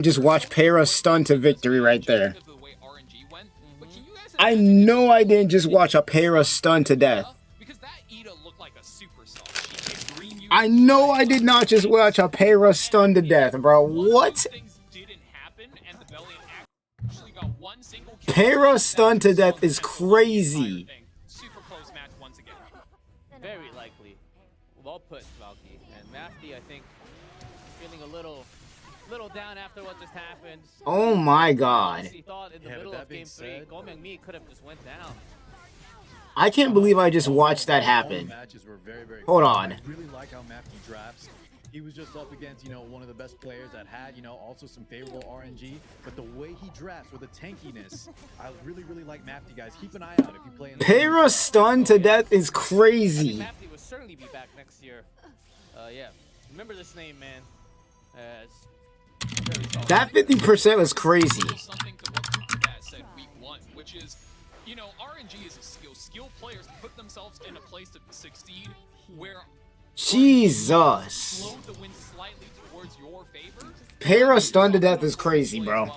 Just watch Para stun to victory right there. I know I didn't just watch a Para stun to death. I know I did not just watch a Para stun to death, bro. What? Para stun to death is crazy. Very likely. Well put, Valky. And Mafty, I think, feeling a little down after what just happened. Oh my god. He thought in the middle of game 3, Gomyang-mi could have just went down. I can't believe I just watched that happen. Hold on. I really like how Mafty drafts. He was just up against, one of the best players that had, also some favorable RNG. But the way he drafts with the tankiness, I really, really like Mafty, guys. Keep an eye out if you play in the Para stun to death is crazy. Mafty will certainly be back next year. Yeah. Remember this name, man. That 50% was crazy. Something to what Cooper said week 1, which is, RNG is a skill. Skilled players put themselves in a place to succeed where Jesus. slow the wind slightly towards your favor. Para stun to death is crazy, bro.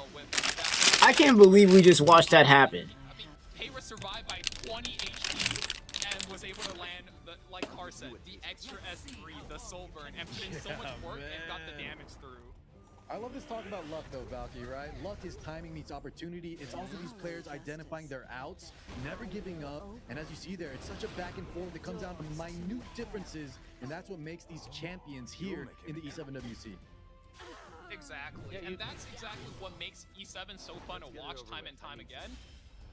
I can't believe we just watched that happen. I mean, Para survived by 20 HP and was able to land, like Car said, the extra S3, the soul burn, and put in so much work and got the damage through. I love this talk about luck though, Valky, right? Luck is timing meets opportunity. It's also these players identifying their outs, never giving up. And as you see there, it's such a back and forth that comes down to minute differences. And that's what makes these champions here in the E7WC. Exactly. And that's exactly what makes E7 so fun to watch time and time again.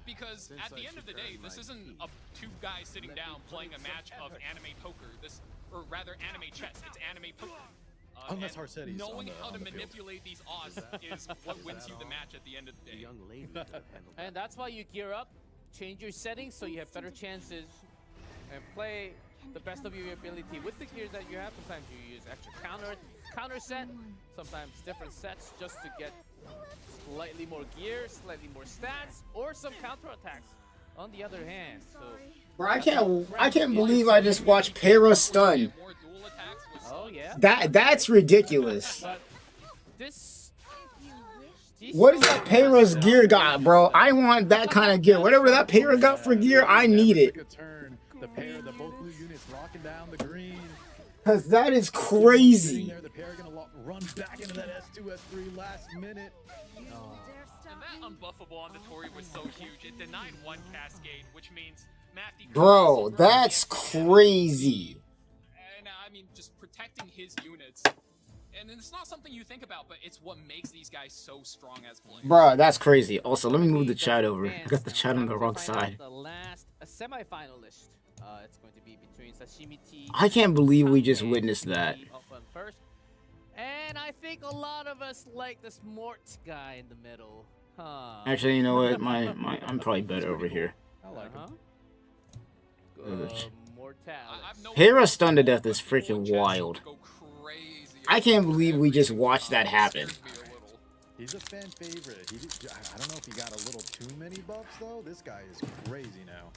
Because at the end of the day, this isn't two guys sitting down playing a match of anime poker. Or rather anime chess. It's anime poker. Unless Harsetti's knowing how to manipulate these odds is what wins you the match at the end of the day. And that's why you gear up, change your settings so you have better chances, and play the best of your ability with the gears that you have. Sometimes you use extra counter set, sometimes different sets just to get slightly more gear, slightly more stats, or some counter attacks. On the other hand, so Bro, I can't believe I just watched Para stun. oh yeah. That's ridiculous. But this What is that Para's gear got, bro? I want that kind of gear. Whatever that Para got for gear, I need it. The pair, the both blue units locking down the green. Cause that is crazy. The pair gonna run back into that S2, S3 last minute. And that unbuffable on the Tori was so huge. It denied one cascade, which means Mafty. Bro, that's crazy. And I mean, just protecting his units. And it's not something you think about, but it's what makes these guys so strong as players. Bro, that's crazy. Also, let me move the chat over. I got the chat on the wrong side. The last semi-finalist. It's going to be between Sashimi T. I can't believe we just witnessed that. Up on first. And I think a lot of us like this Mort guy in the middle. Huh. Actually, you know what? I'm probably better over here. I like him. Mortalis. Para stun to death is freaking wild. I can't believe we just watched that happen. He's a fan favorite. I don't know if he got a little too many buffs though. This guy is crazy now.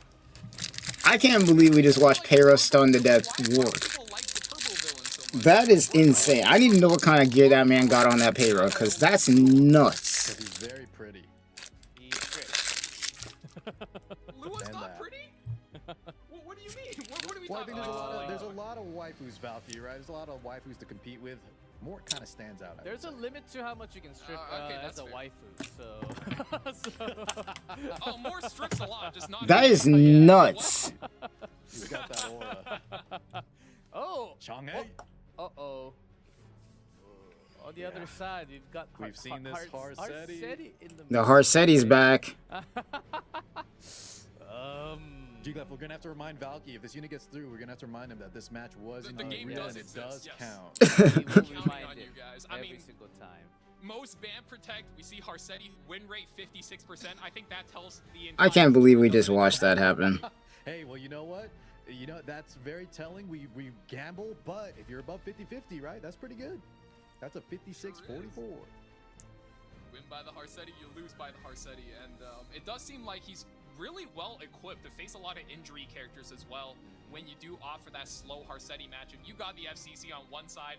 I can't believe we just watched Para stun to death work. That is insane. I need to know what kind of gear that man got on that Para, because that's nuts. He's very pretty. He's great. Lua's not pretty? What do you mean? What are we Well, I talking think about? there's a lot of waifus, Valky, right? There's a lot of waifus to compete with. Mort kind of stands out. There's a limit to how much you can strip Okay, as that's a fair. waifu, so... Oh, more strips a lot, just not. That is nuts. He's got that aura. Oh! Chang'e. Uh-oh. On the other side, We've seen this Harsetti. in the The Harsetti's back. G-Lef, we're gonna have to remind Valky if this unit gets through. We're gonna have to remind him that this match was The indeed game real does and it exist, does yes. count. We will Counting remind on it you guys. I every mean, single time. most ban protect, we see Harsetti win rate 56%. I think that tells the I can't believe we just watched that happen. Hey, well, you know what? That's very telling. We gamble, but if you're above 50-50, right? That's pretty good. That's a 56-44. Win by the Harsetti, you lose by the Harsetti, and it does seem like he's really well equipped to face a lot of injury characters as well when you do opt for that slow Harsetti matchup. You got the FCC on one side,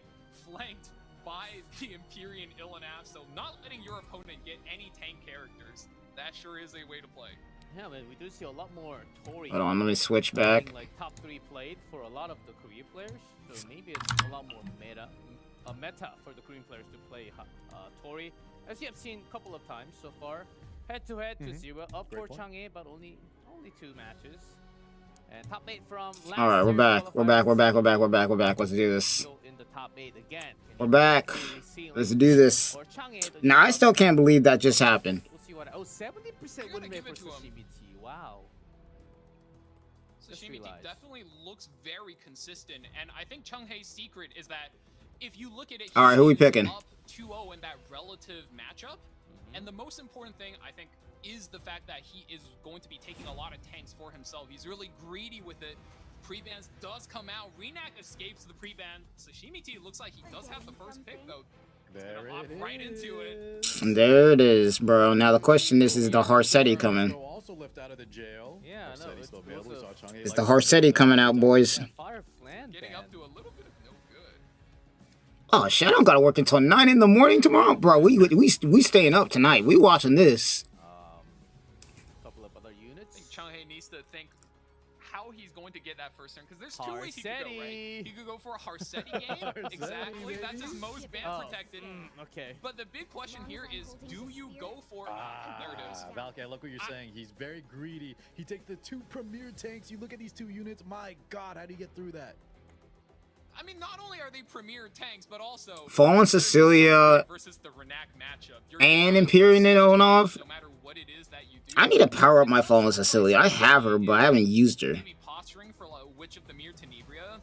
flanked by the Empyrean Illinaf, so not letting your opponent get any tank characters. That sure is a way to play. Yeah, man, we do see a lot more Tori. Hold on, let me switch back. Like top 3 played for a lot of the Korean players, so maybe it's a lot more meta for the Korean players to play Tori, as you have seen a couple of times so far. Head-to-head to 0, up for Chang'e, but only 2 matches. And top 8 from last All right, we're back. We're back. We're back. We're back. We're back. We're back. Let's do this. In the top 8 again. We're back. Let's do this. Now, I still can't believe that just happened. We'll see what. Oh, 70% win rate for ShinobiEevee. Wow. ShinobiEevee definitely looks very consistent, and I think Chang'e's secret is that if you look at it, all right, who we picking? Up 2-0 in that relative matchup, and the most important thing I think is the fact that he is going to be taking a lot of tanks for himself. He's really greedy with it. Pre-bans does come out. Renak escapes the pre-ban. ShinobiEevee looks like he does have the first pick though. There it is. Right into it. There it is, bro. Now the question is the Harsetti coming? Also left out of the jail. Yeah, I know. Is the Harsetti coming out, boys? Getting up to a little bit of no good. Oh shit! I don't gotta work until 9 in the morning tomorrow, bro. We staying up tonight. We watching this. Couple of other units. I think Chang'e needs to think how he's going to get that first turn, because there's 2 ways he could go, right? He could go for a Harsetti game. Exactly. That's his most ban protected. Okay. But the big question here is, do you go for there it is. Valky, I look what you're saying. He's very greedy. He takes the 2 premier tanks. You look at these 2 units. My God, how do you get through that? I mean, not only are they premier tanks, but also Fallen Cecilia versus the Renak matchup. and Empyrean Illinaf. No matter what it is that you do. I need to power up my Fallen Cecilia. I have her, but I haven't used her. Maybe posturing for like Witch of the Mir Tenebria.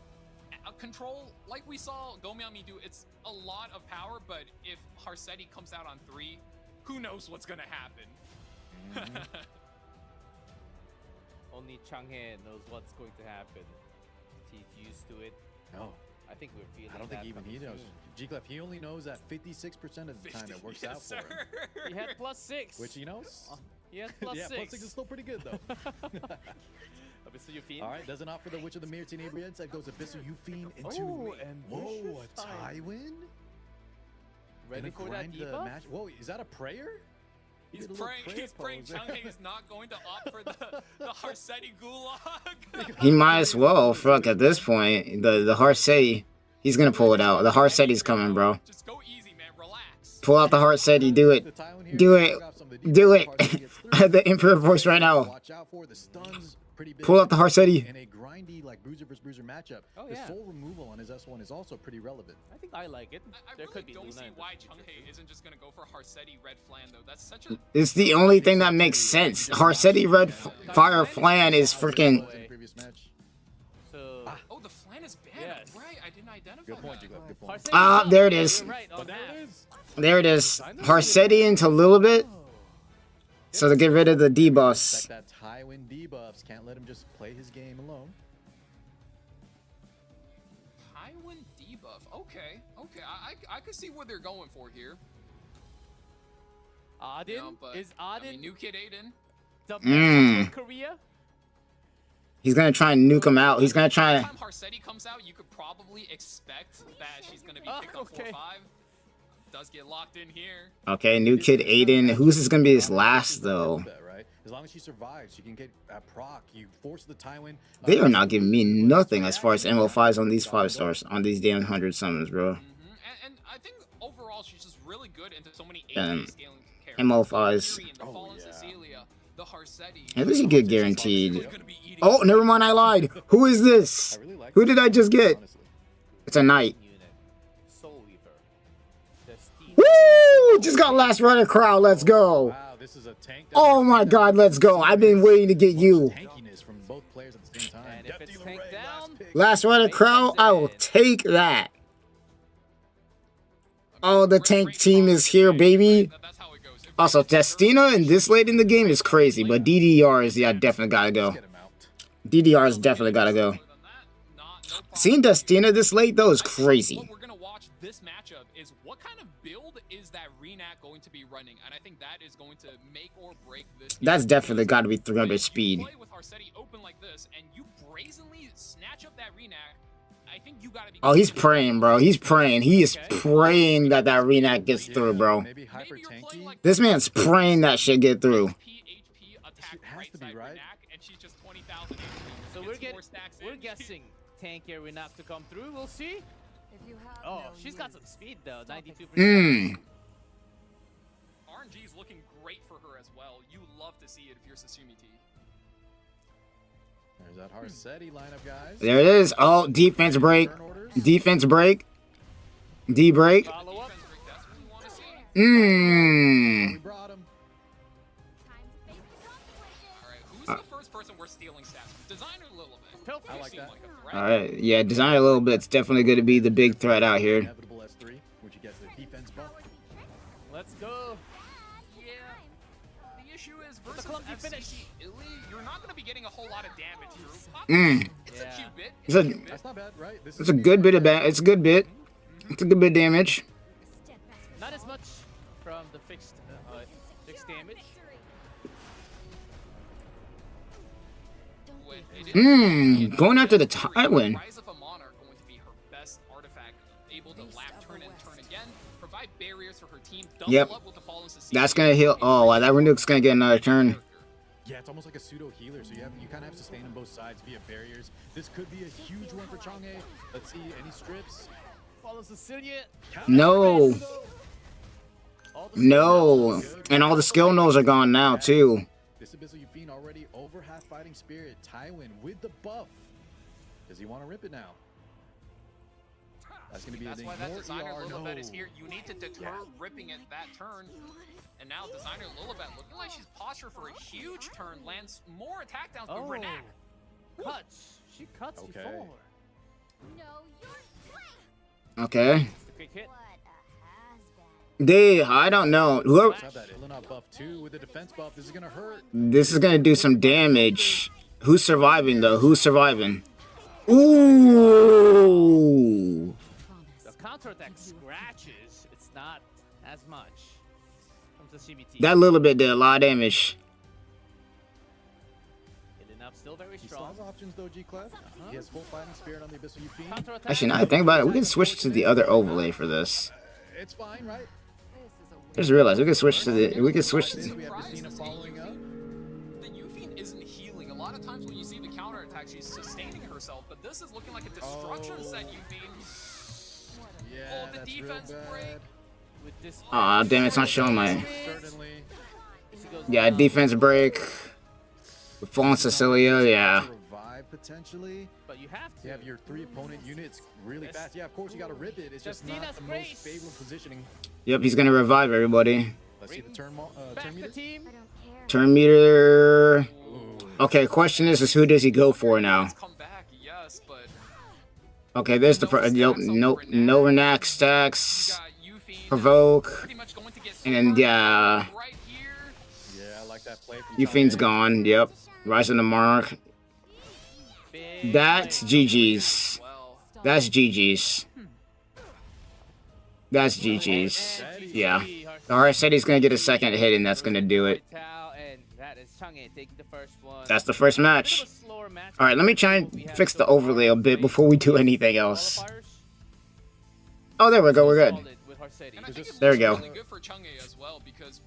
Control, like we saw Gomiami do, it's a lot of power, but if Harsetti comes out on 3, who knows what's gonna happen? Only Chang'e knows what's going to happen. He's used to it. No. I think we're feeling I don't think even he knows. G-Clef, he only knows that 56% of the time it works out for him. He had +6. Which he knows? He had +6. Yeah, +6 is still pretty good, though. Abyssal Yufine. All right, doesn't opt for the Witch of the Mir Tenebria. Instead goes Abyssal Yufine into... Oh, and whoa, a Tywin? Ready for that debuff? Match. Whoa, is that a prayer? He's praying Chang'e is not going to opt for the Harsetti Gulag. He might as well. Fuck, at this point, the Harsetti, he's gonna pull it out. The Harsetti's coming, bro. Just go easy, man. Relax. Pull out the Harsetti. Do it. Do it. Do it. I have the Emperor voice right now. Watch out for the stuns. Pull out the Harsetti. In a grindy, like bruiser versus bruiser matchup, the soul removal on his S1 is also pretty relevant. I think I like it. I really don't see why Chang'e isn't just gonna go for Harsetti Red Flan though. That's such a. It's the only thing that makes sense. Harsetti Red Fire Flan is freaking. So. Oh, the Flan is banned. Yes. Right, I didn't identify Good point, that. Good point. Ah, there it is. There it is. Harsetti into Lilibit. So to get rid of the debuffs. That Tywin debuffs, can't let him just play his game alone. Tywin debuff. Okay. I could see what they're going for here. Auden? You know, but, Is Auden I mean, new kid Aiden. the best in Korea? He's gonna try and nuke him out. He's gonna try By to. the time Harsetti comes out, you could probably expect that she's gonna be picked up 4-5. Does get locked in here. Okay, new kid Aiden. Who's is gonna be his last though? Right? As long as she survives, she can get proc. You force the Tywin. They are not giving me nothing as far as MO5s on these 5-stars on these damn 100 summons, bro. And I think overall she's just really good into so many Um, scaling characters. MO5s. The Fallen Cecilia, the Harsetti. At least you get guaranteed. Oh, never mind, I lied. Who is this? Who did I just get? It's a knight. Woo! Just got last runner crowd. Let's go. Wow, this is a tank. Oh my God, let's go. I've been waiting to get you. Tankiness from both players at the same time. And if it's tanked down, Last runner crowd, I will take that. Oh, the tank team is here, baby. That's how it goes. Also, Destina in this late in the game is crazy, but DDR is, yeah, definitely gotta go. DDR is definitely gotta go. Seeing Destina this late, though, is crazy. What we're going to watch this matchup is what kind of build is that Renak going to be running, and I think that is going to make or break this. That's definitely gotta be 300 speed. You play with Harsetti open like this, and you brazenly snatch up that Renak. I think you gotta be. Oh, he's praying, bro. He's praying. He is praying that that Renak gets through, bro. Maybe hyper tanky. This man's praying that shit get through. HP attack It has right to be, side right? Renak, and she's just 20,000 HP. So Gets we're guessing tank here Renak to come through. We'll see. Oh, she's got some speed though. 92%. RNG is looking great for her as well. You love to see it if you're Sasumi T. There's that Harsetti lineup, guys. There it is. Oh, defense break. Defense break. D break. Follow up. Defense break, that's what we want to see. We brought him. Alright, who's the first person we're stealing stats from? Designer a little bit. Pilfer. I like that. Like a threat. All right. Yeah, design a little bit. It's definitely going to be the big threat out here. Inevitable S3, which gets the defense buff. Let's go. Yeah. The issue is the versus clumsy finish. FCC Illy, you're not going to be getting a whole lot of damage through. It's Yeah. a cute bit. It's a, cute bit. That's not bad, right? This it's a good bit of it's a good bit. It's a good bit of damage. Not as much from the fixed damage. Going after the Tywin. Rise of a Monarch going to be her best artifact, able to lap turn and turn again, provide barriers for her team. Double Yep. up with the Fallen Sasimi. That's going to heal. Oh, wow. That Renuk's going to get another turn. Yeah, it's almost like a pseudo healer, so you kind of have sustain on both sides via barriers. This could be a huge one for Chang'e. Let's see, any strips? Follow Cecilia. No. No. And all the skill nodes are gone now, too. This Abyssal Yufine already over half fighting spirit. Tywin with the buff. Does he want to rip it now? That's going to be That's a why thing. that Designer More ER, Lilibet is no. here. You need to deter ripping it that turn. And now Designer Lilibet looking like she's postured for a huge turn. Lands more attack downs, but Oh. Renak. Cuts. She cuts Okay. before. Okay. It's a quick hit. I don't know. Whoever. Let's have that Illinois buff too with the defense buff. This is going to hurt. This is going to do some damage. Who's surviving, though? Who's surviving? Ooh. The counterattack scratches. It's not as much from Sashimi T. That little bit did a lot of damage. Enough, still very He strong. still has options though, G-Clef. He has full fighting spirit on the Abyssal Yufine. Counterattack. Actually, now that I think about it, we can switch to the other overlay for this. It's fine, right? Just realized we can switch to the. We can switch. We To, have Christina following up. The Yufine isn't healing. A lot of times when you see the counterattack, she's sustaining herself. But this is looking like a destruction set Yufine. Yeah, the that's defense real break. bad. With this. Aw, damn, it's not showing my. Certainly. Yeah, defense break. With Fallen Cecilia, yeah. Revive potentially. But you have to. You have your 3 opponent units really fast. Yeah, of course you got to rip it. It's just not Justina's the grace. most favorable positioning. Yep, he's gonna revive everybody. Let's see the turn Back the meter. team. Turn meter. Okay, question is who does he go for now? Come back, yes, but Okay, there's the. Nope, nope, no Renak stacks. you got Yufine Provoke. pretty much going to get And then, yeah. right here. Yeah, I like that play from Yufine's Chang'e. gone. Yep. Rise of the Monarch. Big That's play. GG's. Well, That's GG's. That's GG's. Yeah. Alright, said he's gonna get a second hit, and that's gonna do it. And that is Chang'e taking the first one. That's the first match. Bit of a slower match. Alright, let me try and fix the overlay a bit before we do anything else. Qualifiers. Oh, there we go. We're good. Solid with Harsetti. and I think it There we looks go. really good for Chang'e as well because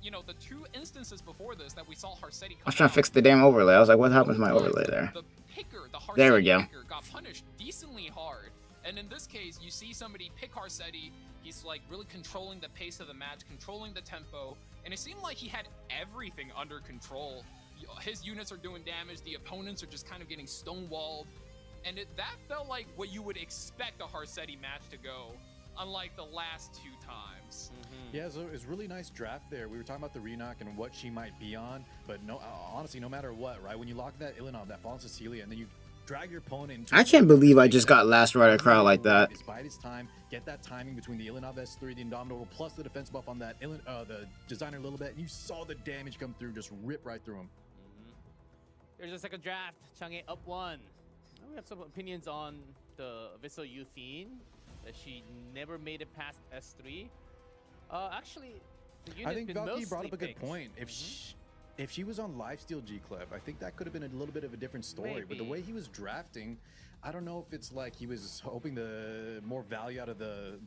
you know the 2 instances before this that we saw Harsetti. I was trying to fix the damn overlay. I was like, what happened to my overlay there? The picker, the Harsetti There we go. picker got punished decently hard, and in this case, you see somebody pick Harsetti. He's like really controlling the pace of the match, controlling the tempo, and it seemed like he had everything under control. His units are doing damage, the opponents are just kind of getting stonewalled, and that felt like what you would expect a Harsetti match to go, unlike the last 2 times. Yeah, so it's really nice draft there. We were talking about the Renak and what she might be on, but no, honestly, no matter what, right? When you lock that Illinois, that Fallen Cecilia, and then you drag your opponent into I can't believe I just got last rider crowd like that. Is bide his time, get that timing between the Illinois S3, the Indomitable, plus the defense buff on that the Designer Lilibet, and you saw the damage come through, just rip right through him. There's a second draft. Chang'e up 1. We have some opinions on the Abyssal Yufine. That she never made it past S3. Actually, the unit I think been Valky mostly brought up a good picked. point. if she was on lifesteal G-Clef, I think that could have been a little bit of a different story. But the way he was drafting, I don't know if it's like he was hoping the more value out of the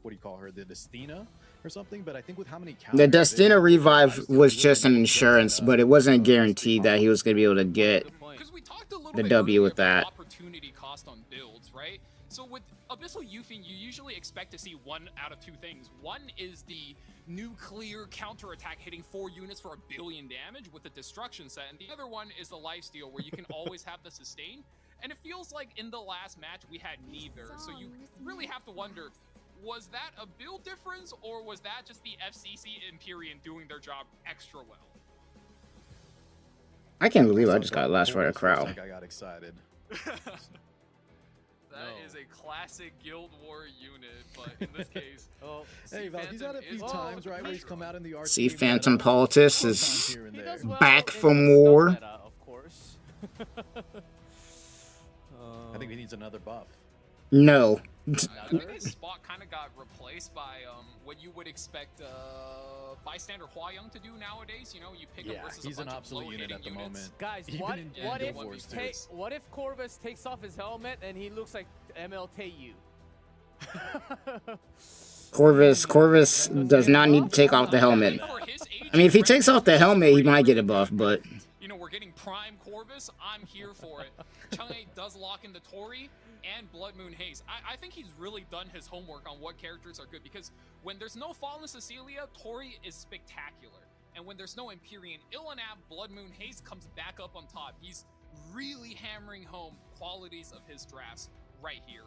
what do you call her, the Destina or something. But I think with how many counters, The Destina revive was just an insurance, but it wasn't guaranteed that he was going to be able to get Because we talked a little the bit W with earlier that. about opportunity cost on builds, right? So with Abyssal Youthing, you usually expect to see one out of two things. One is the nuclear counterattack hitting 4 units for 1 billion damage with the destruction set, and the other one is the lifesteal where you can always have the sustain. And it feels like in the last match we had neither, so you really have to wonder, was that a build difference or was that just the FCC Empyrean doing their job extra well? I can't believe I just got last for a crowd. I got excited. That is a classic Guild War unit, but in this case, hey, Val, he's had a few times, right, where he's come out in the RC. See, Phantom Politis is He does well back in from the stun war. meta, of course. I think he needs another buff. No. I think his spot kind of got replaced by what you would expect bystander Hua-Young to do nowadays. You know, you pick up versus he's a an bunch obsolete of unit low-hitting at the units. moment. Guys, Even what in if Guild Wars too. what if Corvus takes off his helmet and he looks like ML Teiyu? Corvus does not need to take off the helmet. I mean, if he takes off the helmet, he might get a buff, but... You know, we're getting prime Corvus. I'm here for it. Chang'e does lock into Tori and Blood Moon Haze. I think he's really done his homework on what characters are good, because when there's no Fallen Cecilia, Tori is spectacular. And when there's no Empyrean, Illinab, Blood Moon Haze comes back up on top. He's really hammering home qualities of his drafts right here.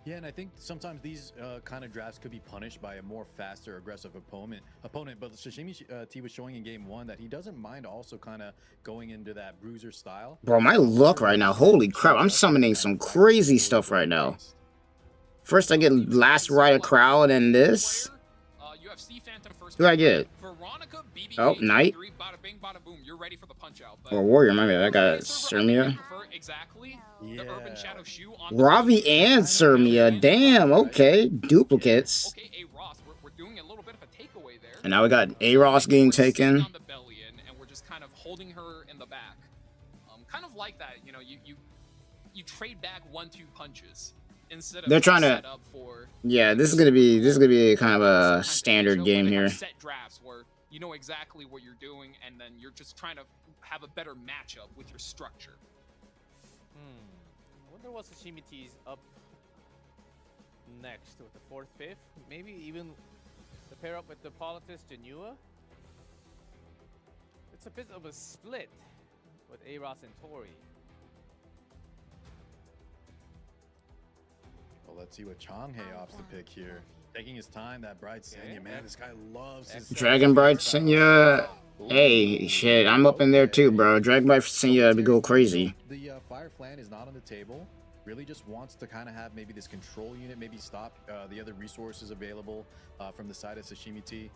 Yeah, and I think sometimes these kind of drafts could be punished by a more faster, aggressive opponent. But Sashimi T was showing in game 1 that he doesn't mind also kind of going into that bruiser style. Bro, my luck right now, holy crap, I'm summoning some crazy stuff right now. First I get Last Rider Crowd and this. Who do I get? Oh, Knight. You're ready for the punch out. Or Warrior, my bad, I got Sermia. Exactly. Yeah. The Urban Shadow Shoe on Ravi and Sermia, damn, okay. Duplicates. Okay, Ross, we're doing a little bit of a takeaway there. And now we got A-Ross getting taken. On the belly and we're just kind of holding her in the back. Kind of like that, you know, you trade back 1-2 punches instead of They're trying to set up for, yeah, this is gonna be kind of a standard game here. Set drafts where you know exactly what you're doing, and then you're just trying to have a better matchup with your structure. I wonder what Sashimi T's up next with the 4th, 5th, maybe even the pair up with the Politis Janua. It's a bit of a split with A-Ross and Tori. Well, let's see what Chang'e opts to pick here. Taking his time, that Bright Senya, man, this guy loves his... Dragon Bright Senya. Hey, shit, I'm up in there too, bro. Dragon Bright Senya to go crazy. The Fire Flan is not on the table. Really just wants to kind of have maybe this control unit, maybe stop the other resources available from the side of Sashimi T.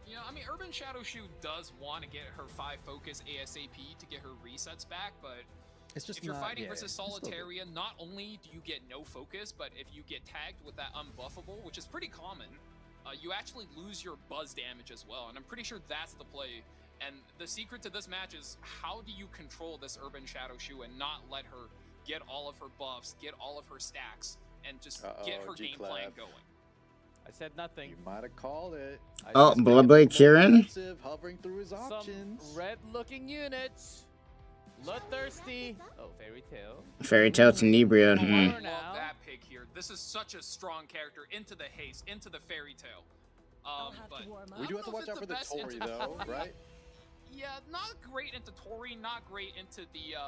Yeah, I mean, Urban Shadow Shoe does want to get her 5 focus ASAP to get her resets back, but it's just if you're fighting versus Solitaria, not only do you get no focus, but if you get tagged with that unbuffable, which is pretty common, you actually lose your buzz damage as well, and I'm pretty sure that's the play. And the secret to this match is, how do you control this Urban Shadow Shoe and not let her get all of her buffs, get all of her stacks, and just get her game plan going? I said nothing. You might have called it. Oh, Bloodblade Kieran. Hovering through his options. Some red-looking units. Bloodthirsty. Oh, Fairy Tail. Fairy Tail Tenebria. I love that pick here. This is such a strong character. Into the haste, into the Fairy Tail. But we do have to watch out for the Tori, though, right? Yeah, not great into Tori, not great into the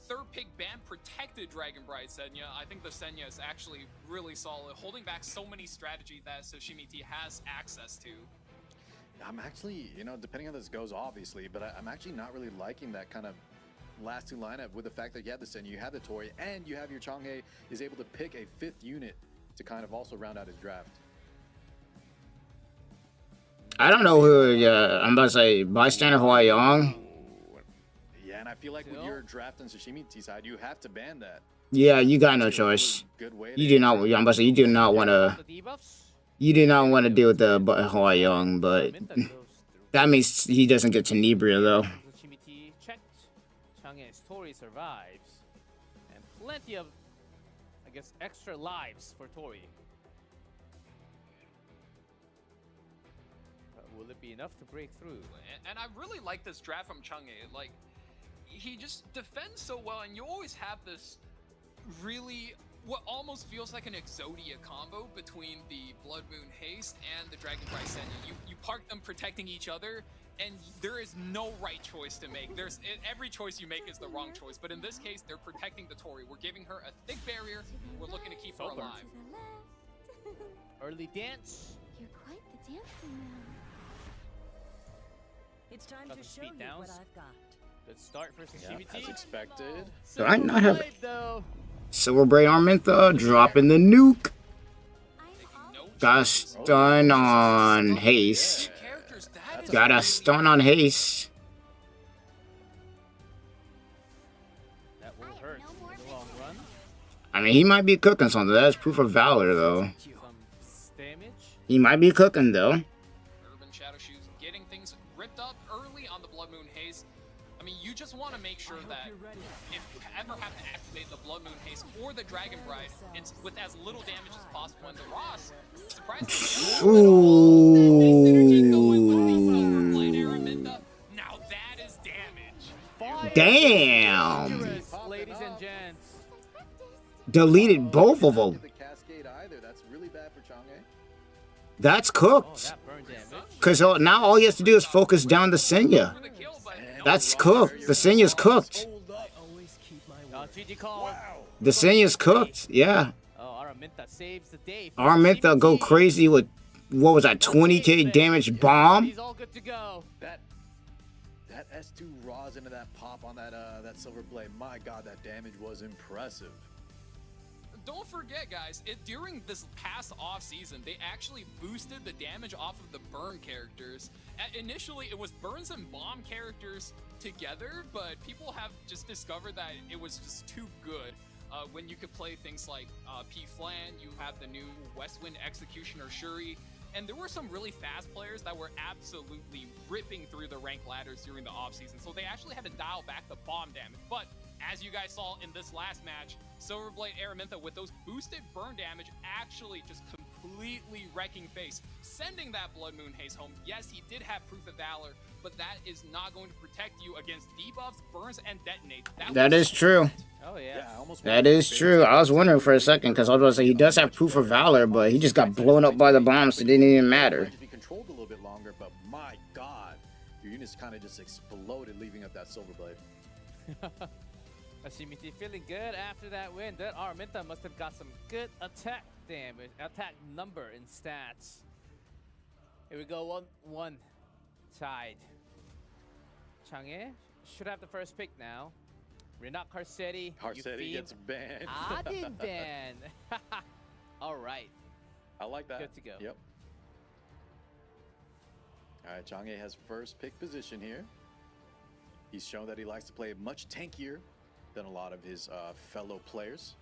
third pick band protected Dragon Bright Senya. I think the Senya is actually really solid, holding back so many strategy that Sashimi T has access to. I'm actually, you know, depending on how this goes, obviously, but I'm actually not really liking that kind of last 2 lineup with the fact that you have the Senya, you have the Tori, and you have your Chang'e is able to pick a 5th unit to kind of also round out his draft. I don't know who, I'm about to say, Bystander Hua-Young. Yeah, and I feel like with your draft on Sashimi T side, you have to ban that. Yeah, you got no choice. You do not, I'm about to say, you do not want to... You do not want to deal with the Hua Young, but Minta goes through. that means he doesn't get Tenebria though. Shimiti checked. Chang'e's Tori survives. And plenty of, I guess, extra lives for Tori. But will it be enough to break through? And I really like this draft from Chang'e. Like, he just defends so well, and you always have this really, what almost feels like an Exodia combo between the Blood Moon Haste and the Dragon Price Senya. You park them protecting each other, and there is no right choice to make. Every choice you make is the wrong choice, but in this case, they're protecting the Tori. We're giving her a thick barrier. We're looking to keep her alive. Early dance. You're quite the dancer now. It's time Got to the show speed you downs. what I've got. Good start for Yeah, Shimiti. as expected. Do I not have though? Silverblade Armintha dropping the nuke? I'm No Got a stun on haste. characters, that is Got a stun on haste. That will hurt in the long run. I mean, he might be cooking something. That's proof of valor, though. Some damage. He might be cooking, though. Urban Shadow Shoes getting things ripped up early on the Blood Moon Haze. I mean, you just want to make sure that if you ever have to activate the Blood Moon Haze or the Dragon Bride, it's with as little damage as possible. And the Ross, surprisingly, synergy going with the Silverblade Araminta. Now that is damage. Fire Damn. dangerous, ladies and gents. Deleted both of them. The cascade either. That's really bad for Chang'e. That's Oh, cooked. that burn damage. Because now all he has to do is focus down the Senya. For the kill, but no, That's cooked. The Senya's cooked. GG call. The Senya's cooked. Yeah. Oh, Araminta saves the day. for Armintha go Shimiti. crazy with, what was that, 20k damage bomb? He's all good to go. That S2 raws into that pop on that silver blade. My God, that damage was impressive. don't forget, guys, during this past off-season, they actually boosted the damage off of the burn characters. Initially, it was burns and bomb characters together, but people have just discovered that it was just too good. When you could play things like P. Flan, you have the new Westwind Executioner Shuri, and there were some really fast players that were absolutely ripping through the rank ladders during the offseason, so they actually had to dial back the bomb damage. But as you guys saw in this last match, Silverblade Araminta with those boosted burn damage actually just completely wrecking face, sending that Blood Moon Haze home. Yes, he did have Proof of Valor, but that is not going to protect you against debuffs, burns, and detonates. That is true. Oh, yeah. That is true. I was wondering for a second because I was going to say he does have Proof of Valor, but he just got blown up by the bombs, so it didn't even matter. If he controlled a little bit longer, but my God, your units kind of just exploded, leaving up that Silverblade. Shimiti feeling good after that win. That Araminta must have got some good attack damage, attack number in stats. Here we go, 1-1 tied. Chang'e should have the first pick now. Renat Carcetti. Carcetti gets banned. I didn't ban. All right. I like that. Good to go. Yep. All right, Chang'e has first pick position here. He's shown that he likes to play much tankier than a lot of his fellow players.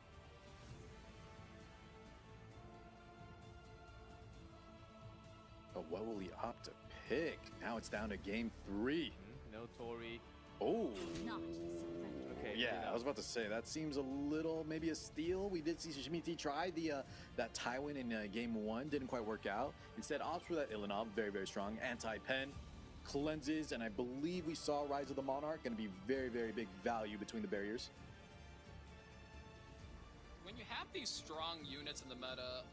But what will he opt to pick? Now it's down to game 3. No Tori. Oh. Okay. Yeah, I was about to say that seems a little maybe a steal. We did see Shimiti try that Tywin in game 1, didn't quite work out. Instead, opts for that Illinom, very very strong anti-pen, cleanses, and I believe we saw Rise of the Monarch, going to be very very big value between the barriers. When you have these strong units in the meta,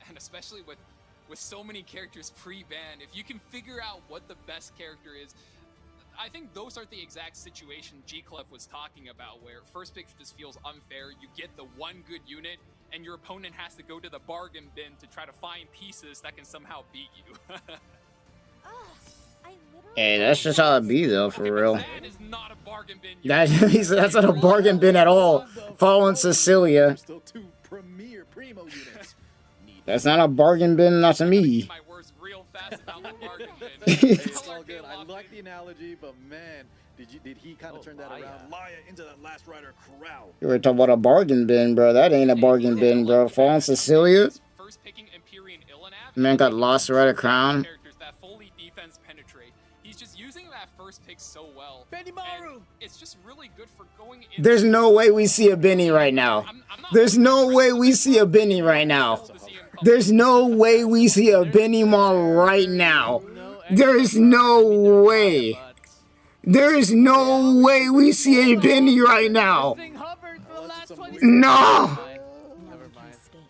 and especially with so many characters pre-banned, if you can figure out what the best character is, I think those are the exact situation G-Clef was talking about, where first pick just feels unfair. You get the one good unit, and your opponent has to go to the bargain bin to try to find pieces that can somehow beat you. Hey, that's just how it be, though, for real. That is not a bargain bin. That's not a bargain bin at all. Following Cecilia. Still 2 premier primo units. That's not a bargain bin, not to me. My words real fast about the bargain bin. It's all good. I like the analogy, but man, did he kind of turn that around? Laya into that Last Rider corral. You were talking about a bargain bin, bro. That ain't a bargain bin, bro. Fallen Cecilia? first picking Empyrean Illinav. Man got lost right a crown. Characters that fully defense penetrate. He's just using that first pick so well. Benny Maru! And it's just really good for going in. There's no way we see a Benny right now. There's no way we see a Benny right now. There's no way we see a Benny Maru right now. There's no way. There is no way we see a Benny right now. No.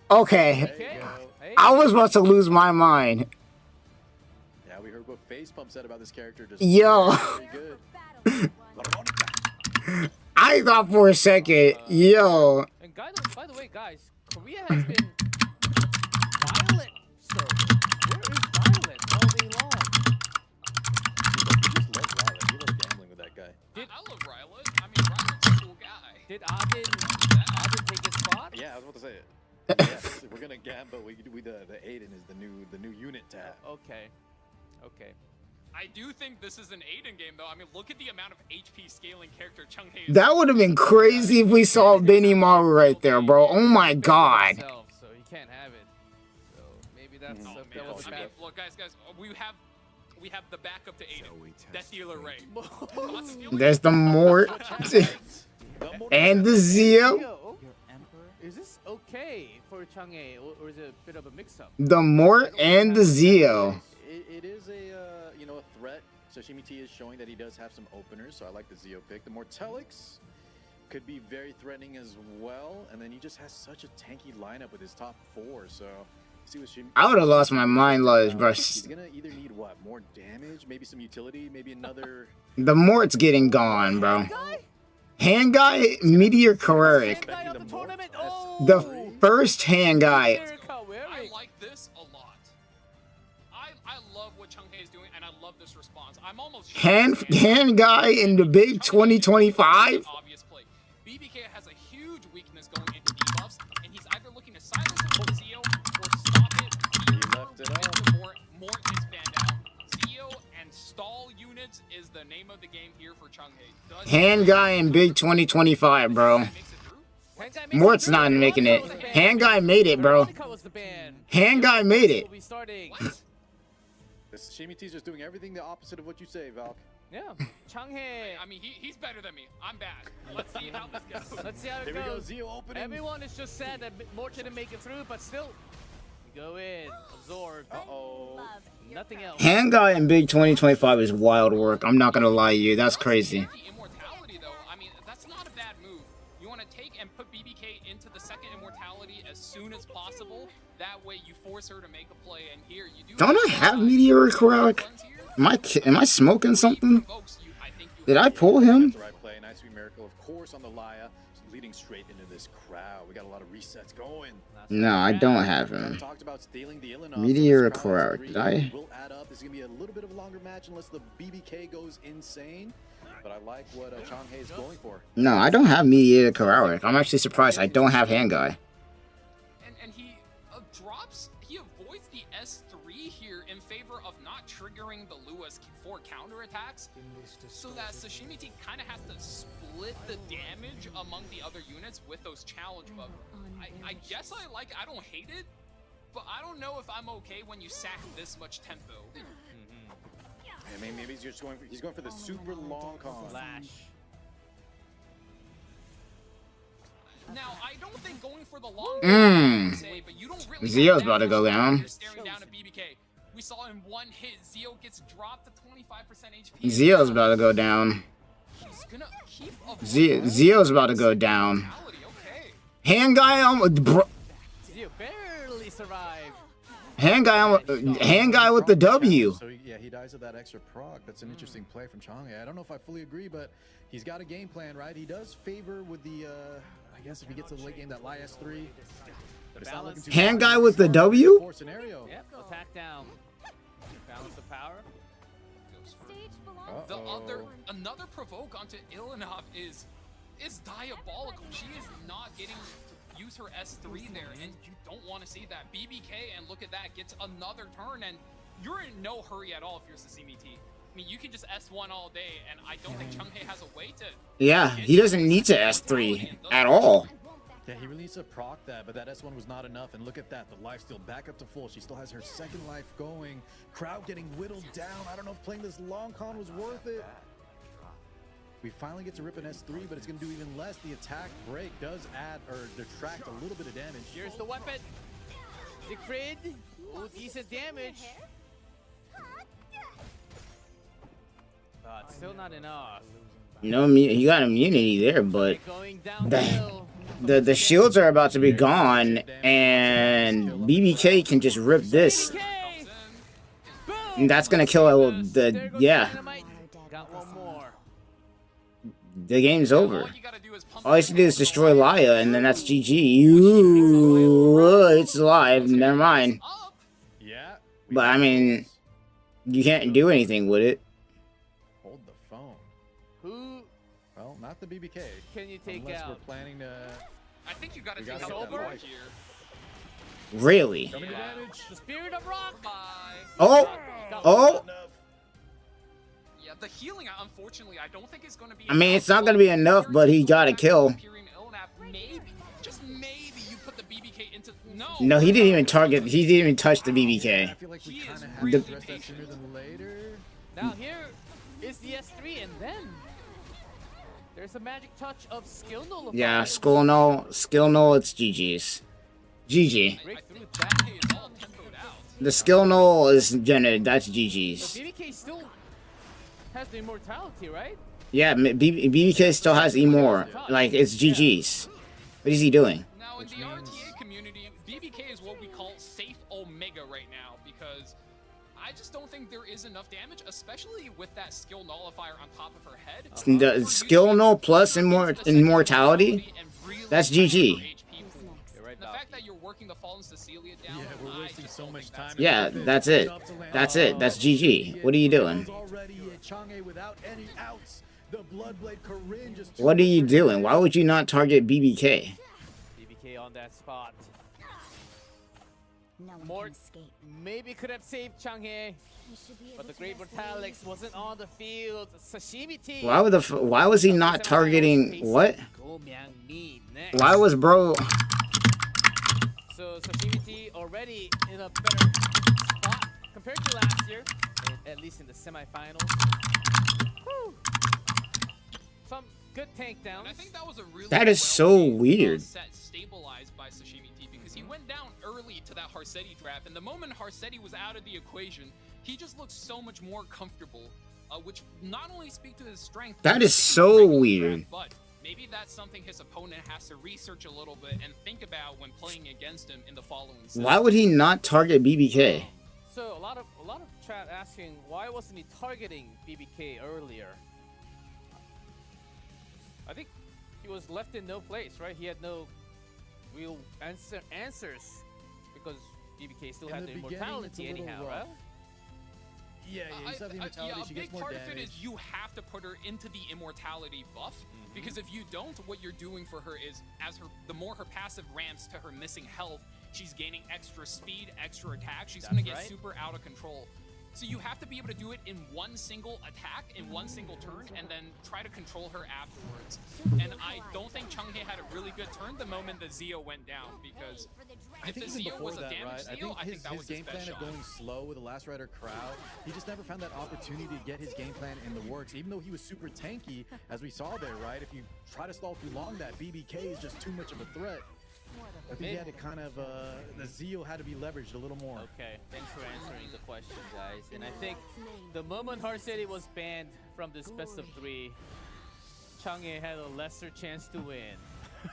Okay. I was about to lose my mind. Yeah, we heard what Face Pump said about this character. Just Yo. very good. I thought for a second, yo. And guys, by the way, guys, Korea has been violent. So where is violent all day long? You just love Rylet. You love gambling with that guy. I love Rylet. I mean, Rylet's a cool guy. Did Aden take his spot? Yeah, I was about to say it. Yes, we're gonna gam, but the Aiden is the new unit to have. Okay. Okay. I do think this is an Aiden game, though. I mean, look at the amount of HP scaling character Chunghae is. That would have been crazy if we saw Benny Maru right there, bro. Oh my god. So he can't have it. So maybe that's Oh, a man. that was I bad. mean, look, guys, we have the backup to Aiden. Death Dealer Ray. There's the Mort and the Zio. Is this okay for Changhae, or is it a bit of a mix-up? The Mort and the Zio. It is a a threat. Sashimi T is showing that he does have some openers, so I like the Zio pick. The Mortelix could be very threatening as well, and then he just has such a tanky lineup with his top 4. So see what Shimi. I would have lost my mind, Lodge, bro. He's gonna either need what, more damage, maybe some utility, maybe another. The Mort's getting gone, bro. Hand guy, Meteor Carreric. Guy of the tournament. Oh! The first hand guy. I like this a lot. I love what Chunghae is doing, and I love this response. I'm almost Hand guy in the big 2025. Obvious play. BBK has a huge weakness going into debuffs, and he's either looking to silence the Zio or stop it. He left it up. Mort is banned out. Zio and stall units is the name of the game here for Chunghae. Hand guy in big 2025, bro. Mort's not making it. Hand guy made it, bro. Hand guy made it. This Shimi T's just doing everything the opposite of what you say, Valk. Yeah, Changhae. I mean, he's better than me. I'm bad. Let's see how this goes. Let's see how it Here we go, goes. Zio opening. Everyone is just sad that Mort didn't make it through, but still, we go in, absorb. Uh-oh. Nothing else. Hand guy in big 2025 is wild work. I'm not gonna lie to you. That's crazy. Immortality, though, I mean, that's not a bad move. You want to take and put BBK into the second immortality as soon as possible. That way, you force her to make a play. And here, you do. Don't I have Meteor Carreric? Am I smoking something? Did I pull him? That's the right play. Nice sweet miracle, of course, on the Laya, leading straight into this crowd. We got a lot of resets going. No, I don't have him. Talked about stealing the Illinois. Meteor Carreric. Did I? Will add up. This is gonna be a little bit of a longer match unless the BBK goes insane. But I like what Changhae is going for. No, I don't have Meteor Carreric. I'm actually surprised I don't have hand guy. And he he avoids the S3 here in favor of not triggering the Lewis for counterattacks, so that Sashimi T kind of has to split the damage among the other units with those challenge buffs. I guess I don't hate it, but I don't know if I'm okay when you sack this much tempo. I mean, maybe he's going for the super long con. Flash. Now, I don't think going for the long say, but you don't really Zio's about to go down. You're staring down at BBK. We saw in one hit, Zio gets dropped to 25% HP. Zio's about to go down. He's gonna keep Zio's about to go down. Okay. Hand guy on bro, Zio barely survived. hand guy with the W. So yeah, he dies of that extra proc. That's an interesting play from Changhae. I don't know if I fully agree, but he's got a game plan, right? He does favor with the I guess if he gets to the late game, that Lie S3. But it's not looking too Hand bad. guy with the W? Scenario. Yep, attack down. Balance the power. Another provoke onto Illinav is diabolical. She is not getting to use her S3 there, and you don't want to see that. BBK, and look at that, gets another turn, and you're in no hurry at all if you're Sashimi T. I mean, you can just S1 all day, and I don't think Chunghae has a way to... Yeah, he doesn't need to S3 at all. Yeah, he really needs to proc that, but that S1 was not enough. And look at that, the lifesteal back up to full. She still has her second life going. Crowd getting whittled down. I don't know if playing this long con was worth it. We finally get to rip an S3, but it's going to do even less. The attack break does add or detract a little bit of damage. Here's the weapon. Siegfried. Ooh, decent damage. But still not enough. No, you got immunity there, but Going downhill. the shields are about to be gone, and BBK can just rip this. And that's gonna kill the Got one more. The game's over. All you gotta do is pump All you have to do is destroy Laya, and then that's GG. Ooh, it's alive. Never mind. up. Yeah. But I mean, you can't do anything with it. Hold the phone. Who Well, not the BBK. can you take Unless we're out? planning to... I think you gotta We take gotta out get the that board right. here. Really? Coming to damage. The spirit of rock. Bye. Oh, Got oh. Enough. Yeah, the healing, unfortunately, I don't think it's gonna be. I mean, enough. it's not gonna be enough, but he got a kill. Imperium Illnap, maybe, just maybe you put the BBK into. No. No, he didn't even target. He didn't even touch the I BBK. feel like we He kind is of have really to address that patient. sooner than later. Now here is the S3, and then there's a magic touch of skill nullify. Yeah, skill null, it's GG's. GG. Break I through think that. BBK is all tempoed out. The skill null is generated. That's But GG's. BBK still has the immortality, right? Yeah, BBK still has E-more. Like, it's GG's. What is he doing? Now, in the RTA community, BBK is what we call safe Omega right now because I just don't think there is enough damage, especially with that skill nullifier on top of her head. The skill null plus immortality? That's GG. You're right, The Val. fact that you're working the Fallen Cecilia down, Yeah, we're I wasting just so don't much think that's time. Yeah, that's it. That's it. That's GG. What are you doing? Already Chang'e without any outs. The Bloodblade Corinne just What are you doing? Why would you not target BBK? BBK on that spot. No one More can escape. maybe could have saved Chang'e, We should be able but the to Great rest Mortalix wasn't on the field. Sashimi team. Why was he not targeting what? Go Myang Mi next. Why was bro? So Sashimi T already in a better spot compared to last year, at least in the semifinals. Whew. Some good tank downs. And I think that was a really That is so well-made, weird. set stabilized by Sashimi T because he went down early to that Harsetti draft, and the moment Harsetti was out of the equation, he just looked so much more comfortable, which not only speak to his strength. That but is his so regular weird. draft, but maybe that's something his opponent has to research a little bit and think about when playing against him in the following set. Why would he not target BBK? So a lot of chat asking why wasn't he targeting BBK earlier? I think he was left in no place, right? He had no real answers because BBK still In had the the beginning, immortality it's a little anyhow, rough. right? Yeah, he's having immortality. Yeah, a She big gets more part of it damage. is you have to put her into the immortality buff because if you don't, what you're doing for her is the more her passive ramps to her missing health, she's gaining extra speed, extra attack. She's gonna get right. super out of control. So you have to be able to do it in one single attack, in one single turn, and then try to control her afterwards. And I don't think Chang'e had a really good turn the moment the Zeo went down because I if think the even Zeo before was a that, damaged right? Zeo, I think that his was his game best plan shot. of going slow with the Last Rider crowd, he just never found that opportunity to get his game plan in the works. Even though he was super tanky, as we saw there, right? If you try to stall too long, that BBK is just too much of a threat. I think he had to kind of, the Zeo had to be leveraged a little more. Okay, thanks for answering the question, guys. And I think the moment Harsetti was banned from this best of 3, Chang'e had a lesser chance to win.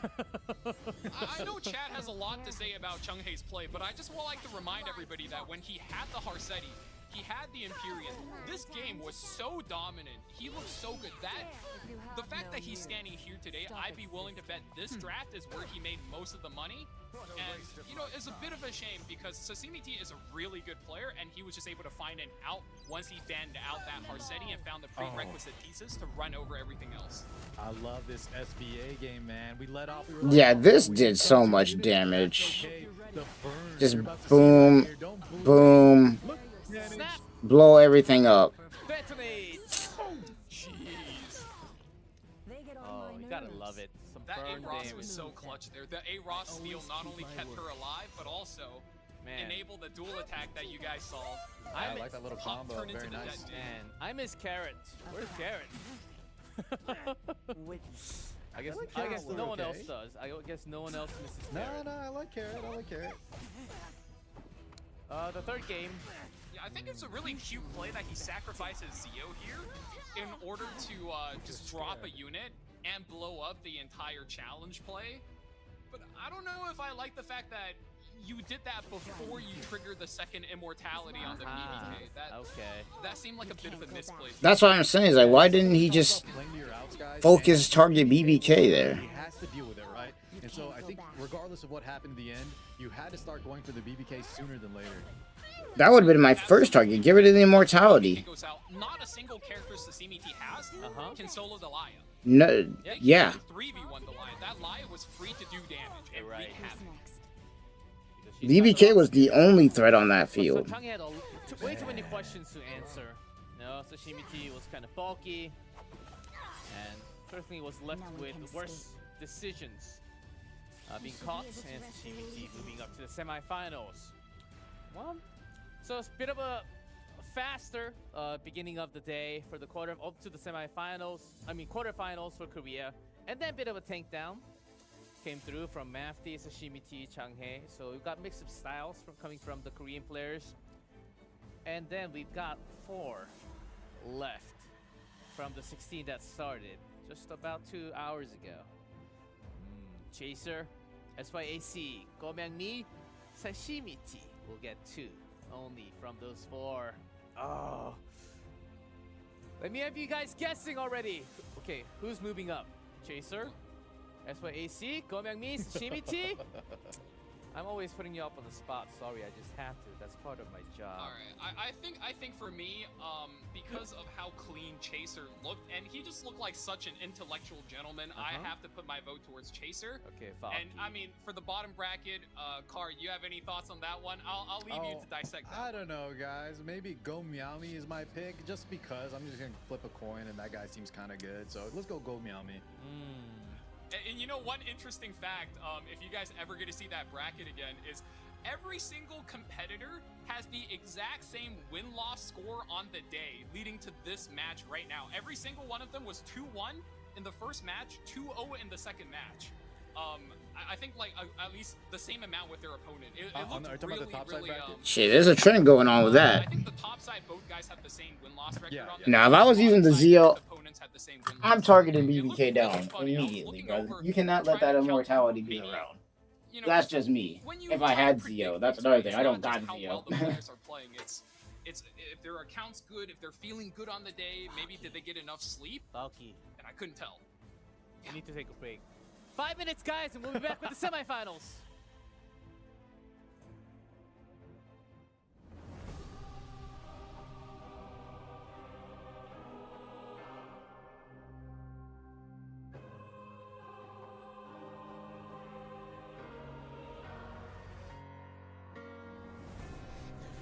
I know Chad has a lot to say about Chang'e's play, but I just would like to remind everybody that when he had the Harsetti, he had the Imperium. This game was so dominant. He looked so good. The fact that he's standing here today, I'd be willing to bet this draft is where he made most of the money. And, you know, it's a bit of a shame because Sashimi T is a really good player, and he was just able to find an out once he banned out that Harsetti and found the prerequisite pieces to run over everything else. I love this SBA game, man. We let off. Yeah, this did so much damage. Okay, the burn. Just You're about to see boom, it here. Don't boom, Look, Snap! blow everything up. Detonate! Jeez. They get on Oh, my you gotta nerves. love it. Some That Burn A-Ross damage. was so clutch there. The A-Ross steal not only kept her alive, but also enabled the dual attack that you guys saw. I like that little Pop combo. turned into Very the nice. detonate. Man, I miss Carrot. Where's Carrot? I guess Carrot no one okay. else does. I guess no one else misses No, Carrot. no, I like Carrot. I like Carrot. The third game. Yeah, I think it's a really cute play that he sacrifices Zio here in order to just drop a unit and blow up the entire challenge play. But I don't know if I like the fact that you did that before you triggered the second immortality on the BBK. That seemed like a bit of a misplay. That's what I'm saying. Is like, why didn't he just Playing to your outs, guys, focus and target BBK there? He has to deal with it, right? And so I think regardless of what happened in the end, you had to start going for the BBK sooner than later. That would have been my first target. Get rid of the immortality. Goes out. Not a single character Sasimi T has can solo the Laya. No, yeah. 3v1 the Laya. That Laya was free to do damage and wreak havoc. BBK was the only threat on that So field. Changi had way too many questions to answer. No, Sashimi T was kind of bulky, and certainly was left with worse decisions. Being caught, and Sashimi T moving up to the semifinals. Well, so it's a bit of a faster beginning of the day for the up to the semifinals. I mean quarterfinals for Korea, and then a bit of a tank down came through from Mafti, Sashimi T, Changhae. So we've got mix of styles coming from the Korean players, and then we've got 4 left from the 16 that started just about 2 hours ago. Chaser, SYAC, Gomyangmi, Sashimi T will get 2 only from those 4. Oh, let me have you guys guessing already. Okay, who's moving up? Chaser, SYAC, Gomyangmi, Sashimi T. I'm always putting you up on the spot. Sorry, I just have to. That's part of my job. All right, I think for me, because of how clean Chaser looked, and he just looked like such an intellectual gentleman, I have to put my vote towards Chaser. Okay, fine. And I mean, for the bottom bracket, Car, you have any thoughts on that one? I'll leave you to dissect that. I don't know, guys. Maybe Go Meowme is my pick, just because I'm just gonna flip a coin, and that guy seems kind of good. So let's go Go Meowme. And you know, one interesting fact, if you guys ever get to see that bracket again, is every single competitor has the exact same win-loss score on the day leading to this match right now. Every single one of them was 2-1 in the first match, 2-0 in the second match. I think like at least the same amount with their opponent. It looked really, really, Shit, there's a trend going on with that. I think the top side, both guys have the same win-loss record on the Now, if I was using the Zio, opponents had the same win-loss I'm record. targeting It BBK looked down really funny. I was immediately, looking brother. over, You cannot let trying that to count immortality be maybe, around. you know, That's just me. when you If I try had to predict Zio, that's things, another right, thing. it's I don't not got just how Zio. well the players are playing. It's if their account's good, if they're feeling good on the day, maybe did they get enough sleep? Balky, And I couldn't tell. we need to take a break. 5 minutes, guys, and we'll be back with the semifinals.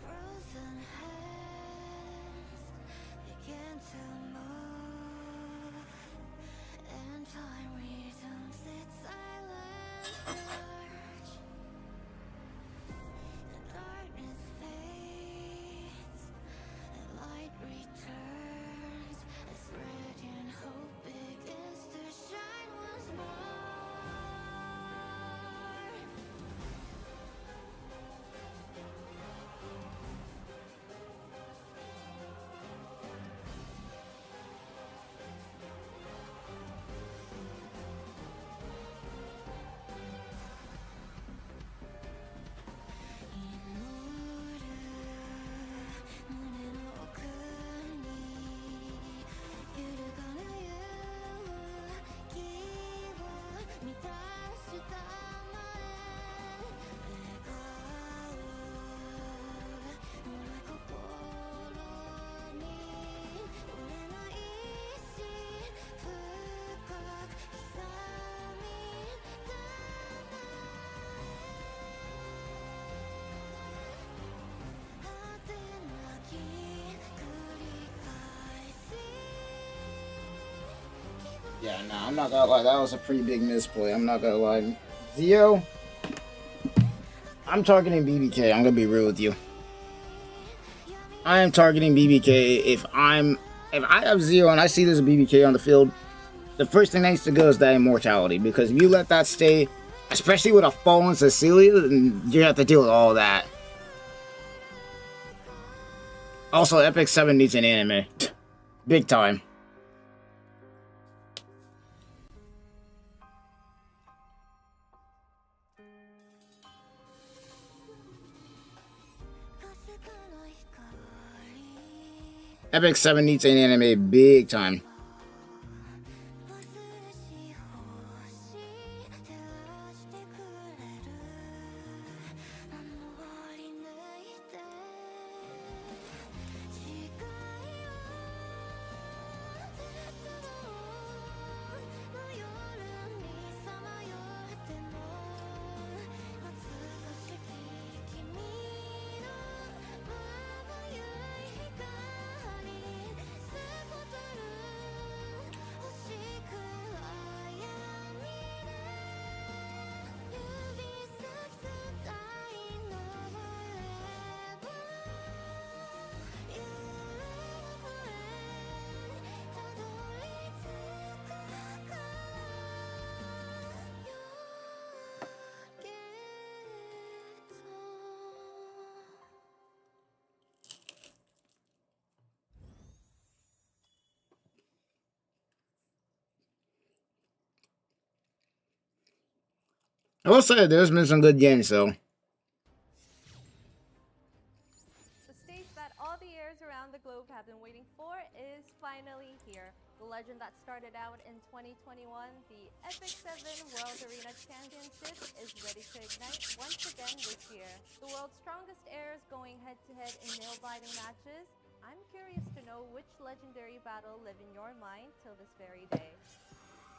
Frozen hands begin to move, and time resumes its silent march. Yeah, nah, I'm not gonna lie. That was a pretty big misplay. I'm not gonna lie. Zio, I'm targeting BBK. I'm gonna be real with you. I am targeting BBK. If I have Zio and I see there's a BBK on the field, the first thing that needs to go is that immortality. Because if you let that stay, especially with a fallen Cecilia, then you have to deal with all that. Also, Epic 7 needs an anime. Big time. Epic 7 needs an anime big time. I will say there's been some good games though. The stage that all the heirs around the globe have been waiting for is finally here. The legend that started out in 2021, the Epic 7 World Arena Championship, is ready to ignite once again this year. The world's strongest heirs going head-to-head in nail-biting matches. I'm curious to know which legendary battle live in your mind till this very day.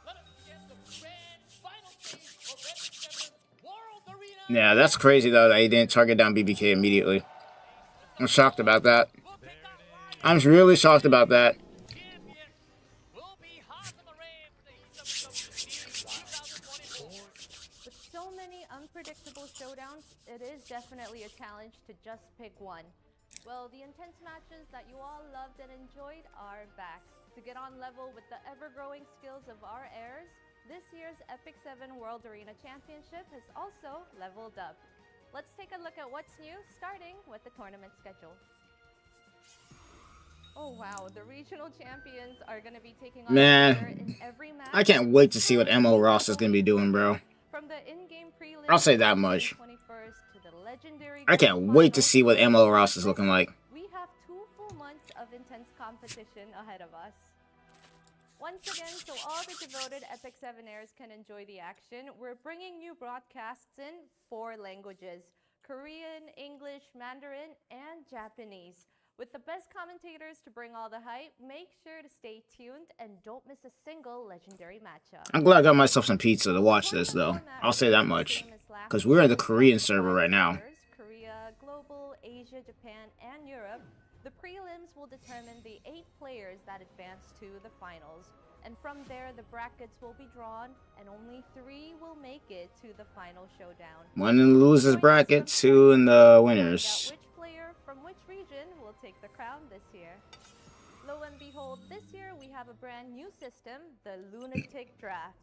Let us begin the grand final stage of Epic 7 World Arena. Yeah, that's crazy though that he didn't target down BBK immediately. I'm shocked about that. I'm really shocked about that. With so many unpredictable showdowns, it is definitely a challenge to just pick one. Well, the intense matches that you all loved and enjoyed are back. To get on level with the ever-growing skills of our heirs, this year's Epic 7 World Arena Championship has also leveled up. Let's take a look at what's new, starting with the tournament schedule. Oh wow, the regional champions are going to be taking on each other in every match. I can't wait to see what MO Ross is going to be doing, bro. From the in-game prelims, I'll say that much. 21st to the legendary I can't wait to see what MO Ross is looking like. We have 2 full months of intense competition ahead of us. Once again, so all the devoted Epic 7 heirs can enjoy the action, we're bringing you broadcasts in 4 languages: Korean, English, Mandarin, and Japanese. With the best commentators to bring all the hype, make sure to stay tuned and don't miss a single legendary matchup. I'm glad I got myself some pizza to watch this, though. I'll say that much. Because we're in the Korean server right now. Korea, Global, Asia, Japan, and Europe. The prelims will determine the 8 players that advance to the finals. And from there, the brackets will be drawn, and only 3 will make it to the final showdown. 1 in the losers bracket, 2 in the winners. Which player from which region will take the crown this year? Lo and behold, this year we have a brand new system, the Lunatic Draft.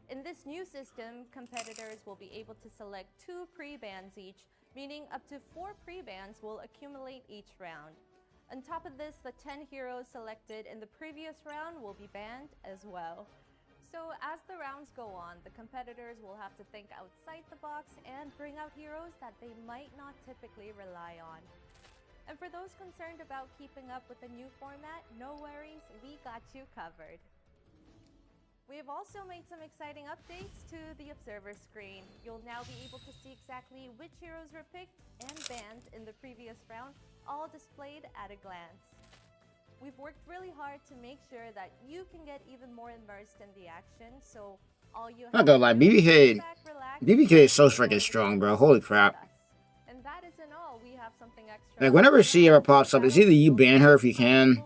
In this new system, competitors will be able to select 2 pre-bans each, meaning up to 4 pre-bans will accumulate each round. On top of this, the 10 heroes selected in the previous round will be banned as well. So as the rounds go on, the competitors will have to think outside the box and bring out heroes that they might not typically rely on. And for those concerned about keeping up with the new format, no worries, we got you covered. We have also made some exciting updates to the observer screen. You'll now be able to see exactly which heroes were picked and banned in the previous round, all displayed at a glance. We've worked really hard to make sure that you can get even more immersed in the action, so all you have Not gonna lie, to do is sit back, relax, BBK is so freaking strong, bro. Holy crap. And that isn't all. We have something extra. Like, whenever she ever pops up, it's either you ban her if you can,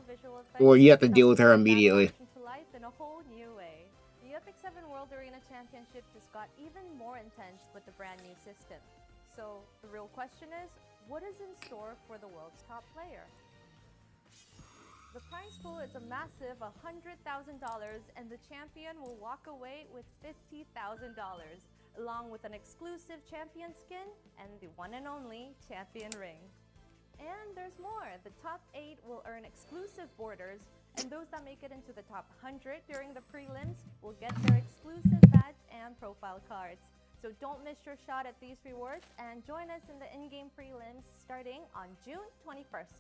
or you have to deal with her immediately. To life in a whole new way. brand new system. So the real question is, what is in store for the world's top player? The prize pool is a massive $100,000, and the champion will walk away with $50,000, along with an exclusive champion skin and the one and only champion ring. And there's more. The top 8 will earn exclusive borders, and those that make it into the top 100 during the prelims will get their exclusive badge and profile cards. So don't miss your shot at these rewards and join us in the in-game prelims starting on June 21st.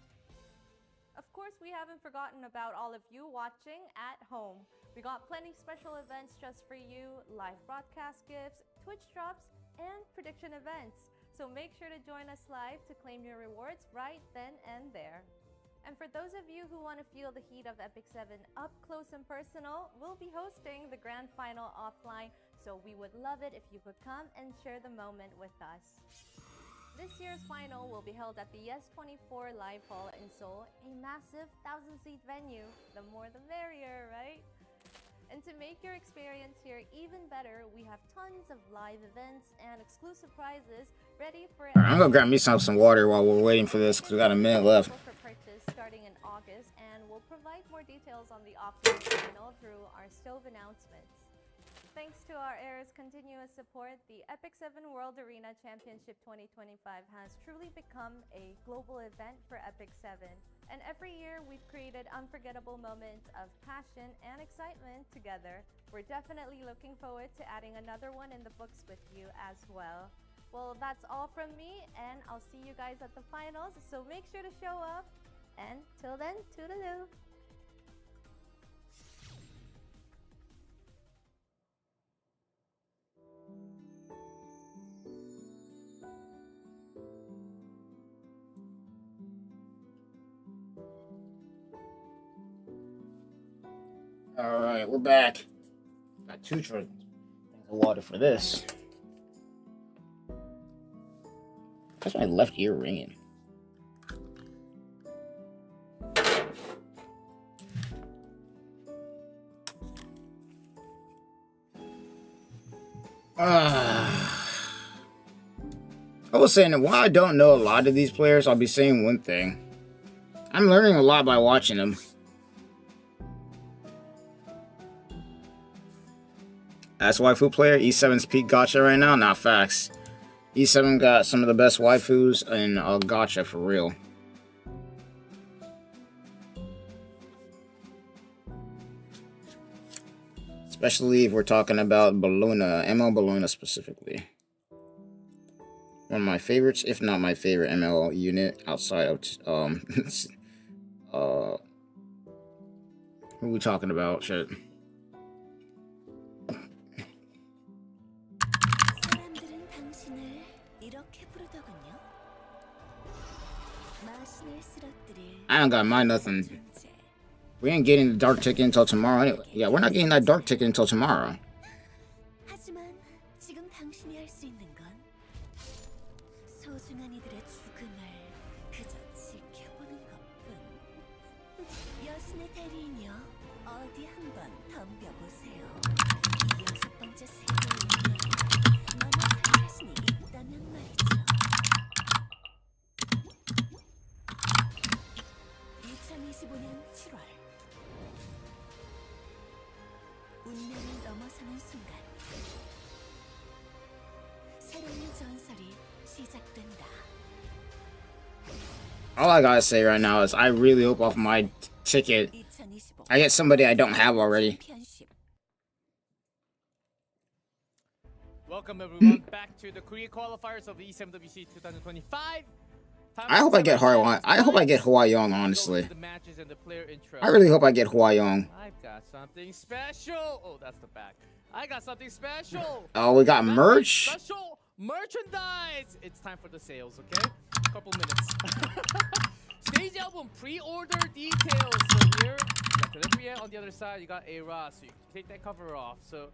Of course, we haven't forgotten about all of you watching at home. We got plenty special events just for you, live broadcast gifts, Twitch drops, and prediction events. So make sure to join us live to claim your rewards right then and there. And for those of you who want to feel the heat of Epic 7 up close and personal, we'll be hosting the grand final offline, so we would love it if you could come and share the moment with us. This year's final will be held at the S24 Live Hall in Seoul, a massive 1,000-seat venue. The more the merrier, right? And to make your experience here even better, we have tons of live events and exclusive prizes ready for Alright, I'm gonna grab me some water while we're waiting for this, because we got a minute left. For purchase starting in August, and we'll provide more details on the offline final through our stove announcements. Thanks to our heirs' continuous support, the Epic 7 World Arena Championship 2025 has truly become a global event for Epic 7. And every year, we've created unforgettable moments of passion and excitement together. We're definitely looking forward to adding another one in the books with you as well. Well, that's all from me, and I'll see you guys at the finals, so make sure to show up. And till then, toodaloo! Alright, we're back. Got 2 drinks of water for this. That's my left ear ringing. I was saying that while I don't know a lot of these players, I'll be saying one thing. I'm learning a lot by watching them. As waifu player, E7's peak gacha right now? Not facts. E7 got some of the best waifus in gacha for real. Especially if we're talking about Belluna, ML Belluna specifically. One of my favorites, if not my favorite ML unit outside of who are we talking about? Shit. I don't got my nothing. We ain't getting the dark ticket until tomorrow anyway. Yeah, we're not getting that dark ticket until tomorrow. All I gotta say right now is I really hope off my ticket I get somebody I don't have already. Welcome everyone back to the Korea qualifiers of the E7WC 2025. I hope I get Hwa. I hope I get Hwa-Young, honestly. I really hope I get Hwa-Young. I've got something special. Oh, that's the back. I got something special. Oh, we got merch. Special merchandise. It's time for the sales, okay? Couple minutes. Stage album pre-order details. So here, you got Calibria. On the other side, you got A-Ra. So you can take that cover off. So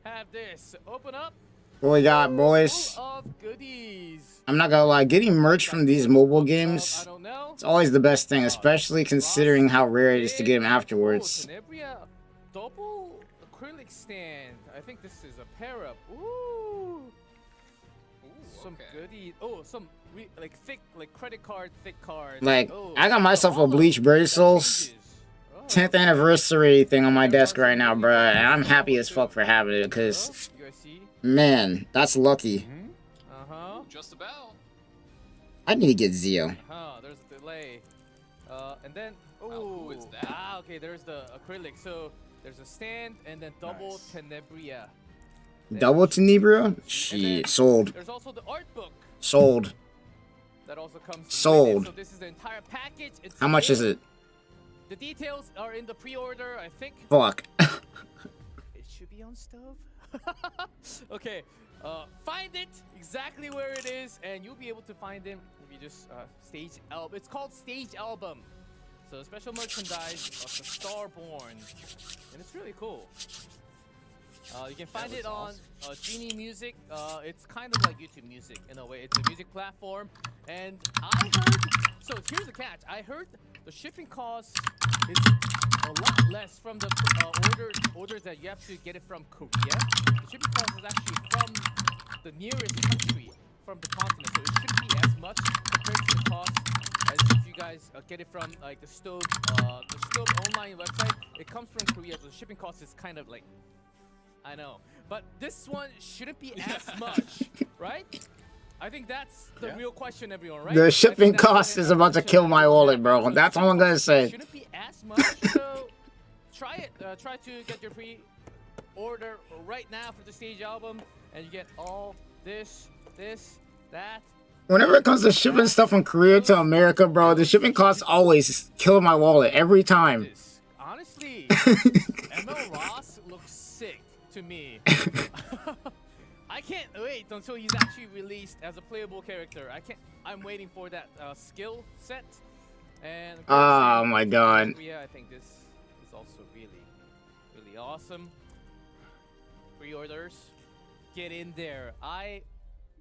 have this. Open up. What we got, boys? Of goodies. I'm not gonna lie, getting merch from these mobile games, it's always the best thing, especially considering how rare it is to get them afterwards. Double acrylic stand. I think this is a pair up. Ooh. some goodies. Oh, some like thick, like credit card, thick cards. Like, oh, I got myself a Apollo, Bleach that Bristles changes. Oh, 10th anniversary thing on my desk right now, bruh. And I'm happy as fuck for having it, because, You guys see? man, that's lucky. Uh-huh. Just about. I need to get Zio. There's a delay. And then, who is that? Ah, okay, there's the acrylic. So there's a stand and then double Tenebria. Double Tenebria? Shit, sold. There's also the art book Sold. that also comes Sold. with it. So this is the entire package. It's How much is it? The details are in the pre-order, I think. Fuck. It should be on stove. Okay, find it exactly where it is, and you'll be able to find it if you just stage album. It's called Stage Album. So special merchandise of the Starborn, and it's really cool. You can find it on Genie Music. It's kind of like YouTube Music in a way. It's a music platform, and I heard. So here's the catch. I heard the shipping cost is a lot less from the orders that you have to get it from Korea. The shipping cost is actually from the nearest country from the continent, so it shouldn't be as much compared to the cost as if you guys get it from like the stove online website. It comes from Korea, so the shipping cost is kind of like, I know, but this one shouldn't be as much, right? I think that's the real question, everyone, right? The shipping cost is about to kill my wallet, bro. That's all I'm gonna say. Shouldn't be as much, so try it. Try to get your pre-order right now for the Stage Album, and you get all this, that. Whenever it comes to shipping stuff from Korea to America, bro, the shipping costs always kill my wallet every time. Honestly, ML Ross looks sick to me. I can't wait until he's actually released as a playable character. I'm waiting for that skill set. And oh my god. Yeah, I think this is also really awesome. Pre-orders, get in there. I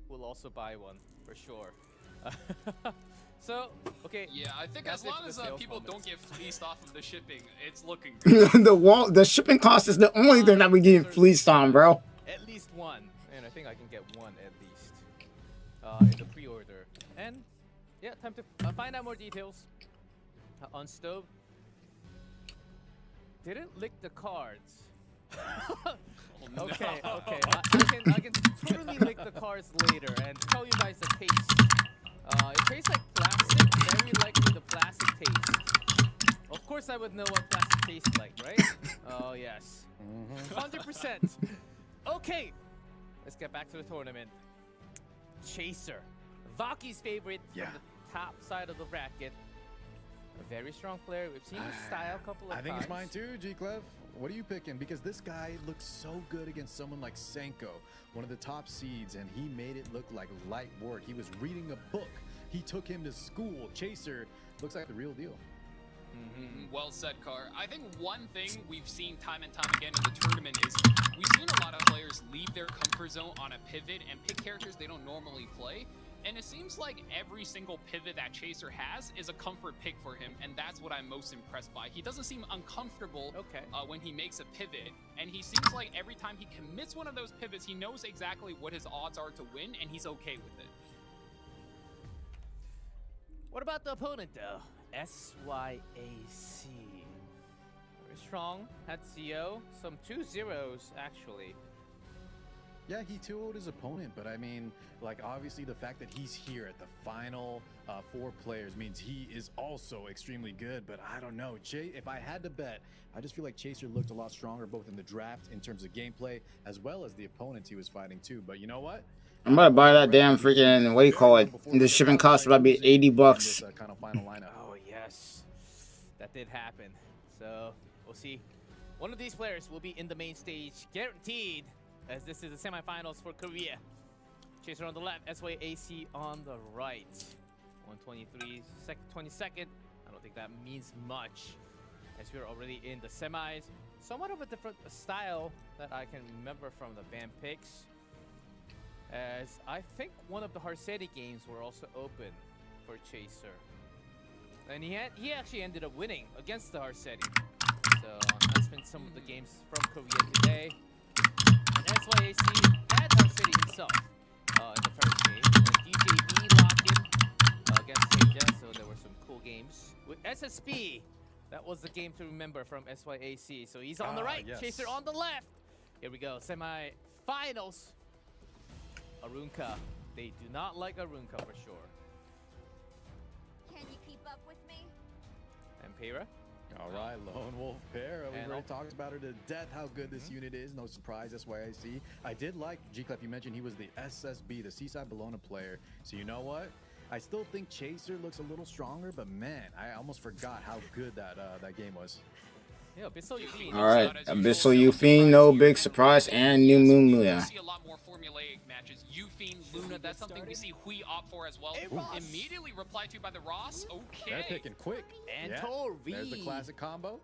will also buy one for sure. So, okay. Yeah, I think as long as people don't get fleeced off of the shipping, it's looking the good. the shipping cost is the only thing that we get fleeced on, bro. At least one, and I think I can get one at least in the pre-order. And yeah, time to find out more details on stove. Didn't lick the cards. No. Okay. I can totally lick the cards later and tell you guys the taste. It tastes like plastic, very likely the plastic taste. Of course I would know what plastic tastes like, right? Oh yes. 100%. Okay, let's get back to the tournament. Chaser, Vaki's favorite from the top side of the bracket. A very strong player. We've seen his style a couple of times. I think it's mine too, G-Clev. What are you picking? Because this guy looks so good against someone like Senko, one of the top seeds, and he made it look like light work. He was reading a book. He took him to school. Chaser looks like the real deal. Well said, Car. I think one thing we've seen time and time again in the tournament is we've seen a lot of players leave their comfort zone on a pivot and pick characters they don't normally play. And it seems like every single pivot that Chaser has is a comfort pick for him, and that's what I'm most impressed by. He doesn't seem uncomfortable when he makes a pivot, and he seems like every time he commits one of those pivots, he knows exactly what his odds are to win, and he's okay with it. What about the opponent, though? SYAC. Very strong. Had CO. Some 2-0s, actually. Yeah, he 2-0'd his opponent, but I mean, like, obviously the fact that he's here at the final 4 players means he is also extremely good, but I don't know. If I had to bet, I just feel like Chaser looked a lot stronger both in the draft in terms of gameplay as well as the opponents he was fighting too. But you know what? I'm about to buy that damn freaking, what do you call it? The shipping cost about to be $80. Kind of final lineup. Oh, yes. That did happen. So, we'll see. One of these players will be in the main stage, guaranteed, as this is the semifinals for Korea. Chaser on the left, SYAC on the right. 123, 22nd. I don't think that means much, as we're already in the semis. Somewhat of a different style that I can remember from the band picks, as I think one of the Harseti games were also open for Chaser. And he actually ended up winning against the Harseti. So that's been some of the games from Korea today. And SYAC had Harseti himself in the first game. lock-in against Seiya, so there were some cool games. With SSB, that was the game to remember from SYAC. So he's on the right, yes. Chaser on the left. Here we go, semi-finals. Arunka. They do not like Arunka for sure. Can you keep up with me? And Pera. All right, Lone Wolf Pair. We've And already talked about her to death, how good this unit is. No surprise, that's why I see. I did like, G-Clef, you mentioned he was the SSB, the Seaside Bologna player. So you know what? I still think Chaser looks a little stronger, but man, I almost forgot how good that game was. Yeah, Abyssal Yufine. All right, Abyssal Yufine, no big surprise, and New Moon Luna. We see a lot more formulaic matches. Yufine, Luna, that's something we see Hui opt for as well. Immediately replied to by the Ross. Okay. They're picking quick. And Yeah, Tori. There's the classic combo.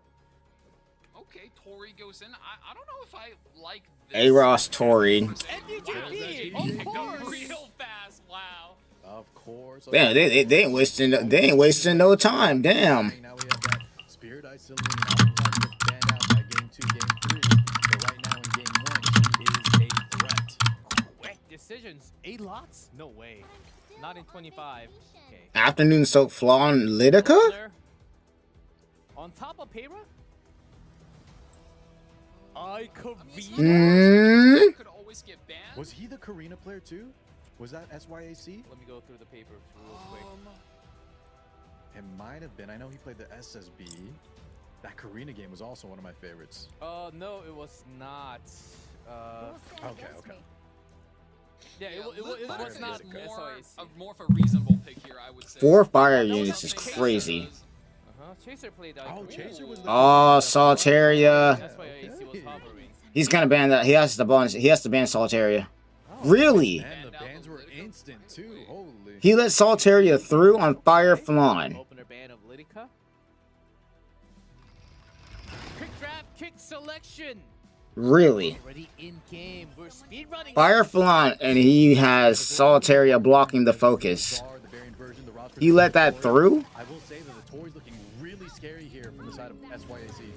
Okay, Tori goes in. I don't know if I like this. A-Ross, Tori. NDGP, Okay, of go course. real fast. Wow. Of course. Man, they ain't wasting no time. Damn. Now we have that Spirit Isolation oftentimes gets banned out by game 2, game 3. But right now in game 1, he is a threat. Quick decisions. 8 lots? No way. Not in 25. Okay. Afternoon Soak Flawn Lidica? Corner. On top of Pera? Mm. Could always get banned. Was he the Karina player too? Was that SYAC? Let me go through the paper real quick. It might have been. I know he played the SSB. That Karina game was also one of my favorites. No, it was not. Okay. Yeah, it was not more of a reasonable pick here, I would say. 4 fire units is crazy. Chaser played Chaser was the Oh, Solitaria. That's why AC was hovering. He's gonna ban that. He has to ban Solitaria. Really? And the bans were instant too. Holy. He let Solitaria through on Fire Flan. Opener ban of Lidica. Quick draft, kick selection. Really? Already in game. We're speed running. Fire Flan, and he has Solitaria blocking the focus. He let that through? I will say that the Tori's looking really scary here from the side of SYAC.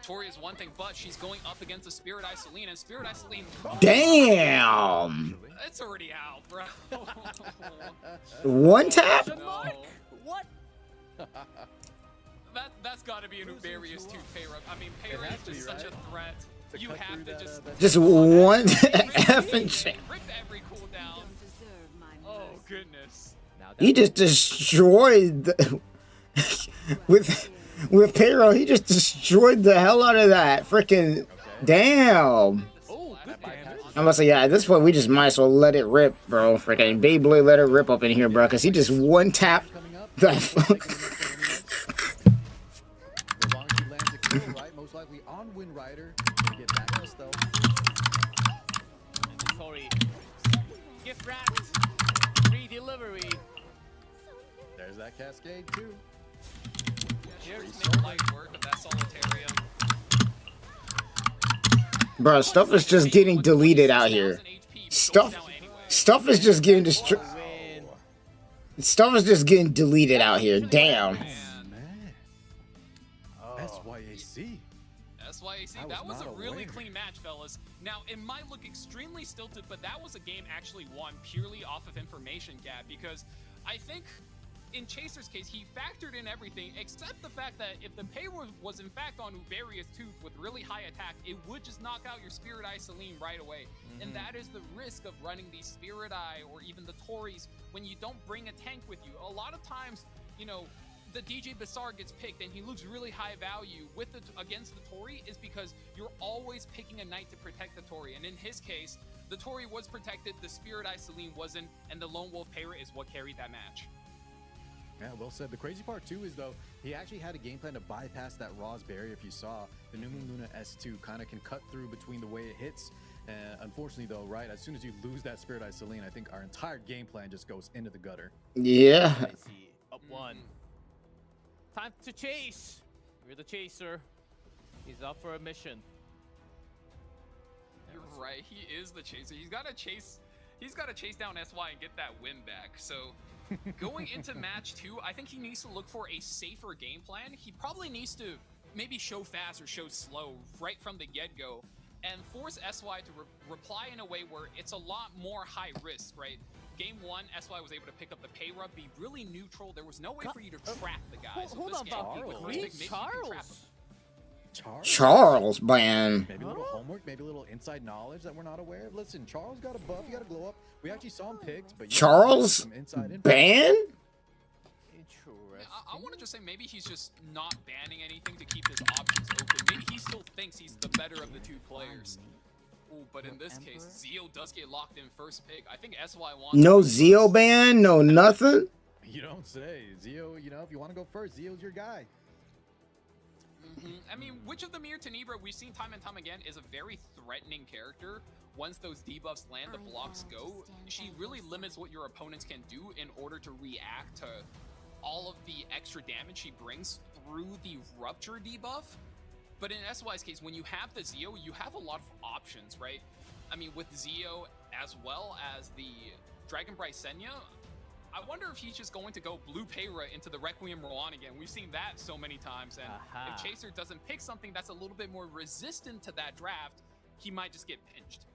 Tori is one thing, but she's going up against the Spirit Isolene, and Spirit Isolene. Damn! It's already out, bro. One tap? No. What? That's got to be an Uberius too, Pera. I mean, Pera is just such a threat. You have to Just one effing chance. rip every cooldown. Oh goodness. He just destroyed the, with Payroll. He just destroyed the hell out of that. Freaking damn. Oh, good damage. I'm gonna say, yeah, at this point we just might as well let it rip, bro. Freaking Beyblade, let it rip up in here, bro, because he just one tap that. As long as he lands a kill, right? Most likely on Wind Rider. Gonna get back to stealth. And Tori. Gift wrapped. Free delivery. There's that cascade too. Just make light work of that Solitaria. Bro, stuff is just getting deleted out here. Stuff is just getting destroyed. Win. Stuff is just getting deleted out here. Damn. Man. SYAC. SYAC, that was a really clean match, fellas. Now, it might look extremely stilted, but that was a game actually won purely off of information gap, because I think in Chaser's case, he factored in everything except the fact that if the payload was in fact on Uberius Tooth with really high attack, it would just knock out your Spirit Eye Celine right away. And that is the risk of running these Spirit Eye or even the Tories when you don't bring a tank with you. A lot of times, you know, the DJ Bassar gets picked and he looks really high value with against the Tori is because you're always picking a knight to protect the Tori. And in his case, the Tori was protected, the Spirit Eye Celine wasn't, and the Lone Wolf Payra is what carried that match. Yeah, well said. The crazy part too is though, he actually had a game plan to bypass that Raw's barrier. If you saw, the New Moon Luna S2 kind of can cut through between the way it hits. Unfortunately though, right, as soon as you lose that Spirit Eye Celine, I think our entire game plan just goes into the gutter. Yeah. I see. Up one. Time to chase. You're the chaser. He's up for a mission. You're right. He is the chaser. He's got to chase. He's got to chase down SY and get that win back. So going into match 2, I think he needs to look for a safer game plan. He probably needs to maybe show fast or show slow right from the get-go and force SY to reply in a way where it's a lot more high risk, right? Game 1, SY was able to pick up the pay rub, be really neutral. There was no way for you to trap the guy. So Hold this on, game, Valky. with first Read pick, maybe you can trap him. Charles, man. Maybe a little homework, maybe a little inside knowledge that we're not aware of. Listen, Charles got a buff, he got a glow up. We actually saw him picked, but Charles some inside info. ban? Interesting. I want to just say maybe he's just not banning anything to keep his options open. Maybe he still thinks he's the better of the two players. Ooh, but in this case, Zeo does get locked in first pick. I think SY wants No Zeo ban? No nothing? You don't say. Zeo, you know, if you want to go first, Zeo's your guy. I mean, Witch of the Mirror Tenebra, we've seen time and time again, is a very threatening character. Once those debuffs land, the blocks go. She really limits what your opponents can do in order to react to all of the extra damage she brings through the Rupture debuff. But in SY's case, when you have the Zeo, you have a lot of options, right? I mean, with Zeo as well as the Dragonbright Senya, I wonder if he's just going to go Blue Payra into the Requiem Rowan again. We've seen that so many times, and if Chaser doesn't pick something that's a little bit more resistant to that draft, he might just get pinched.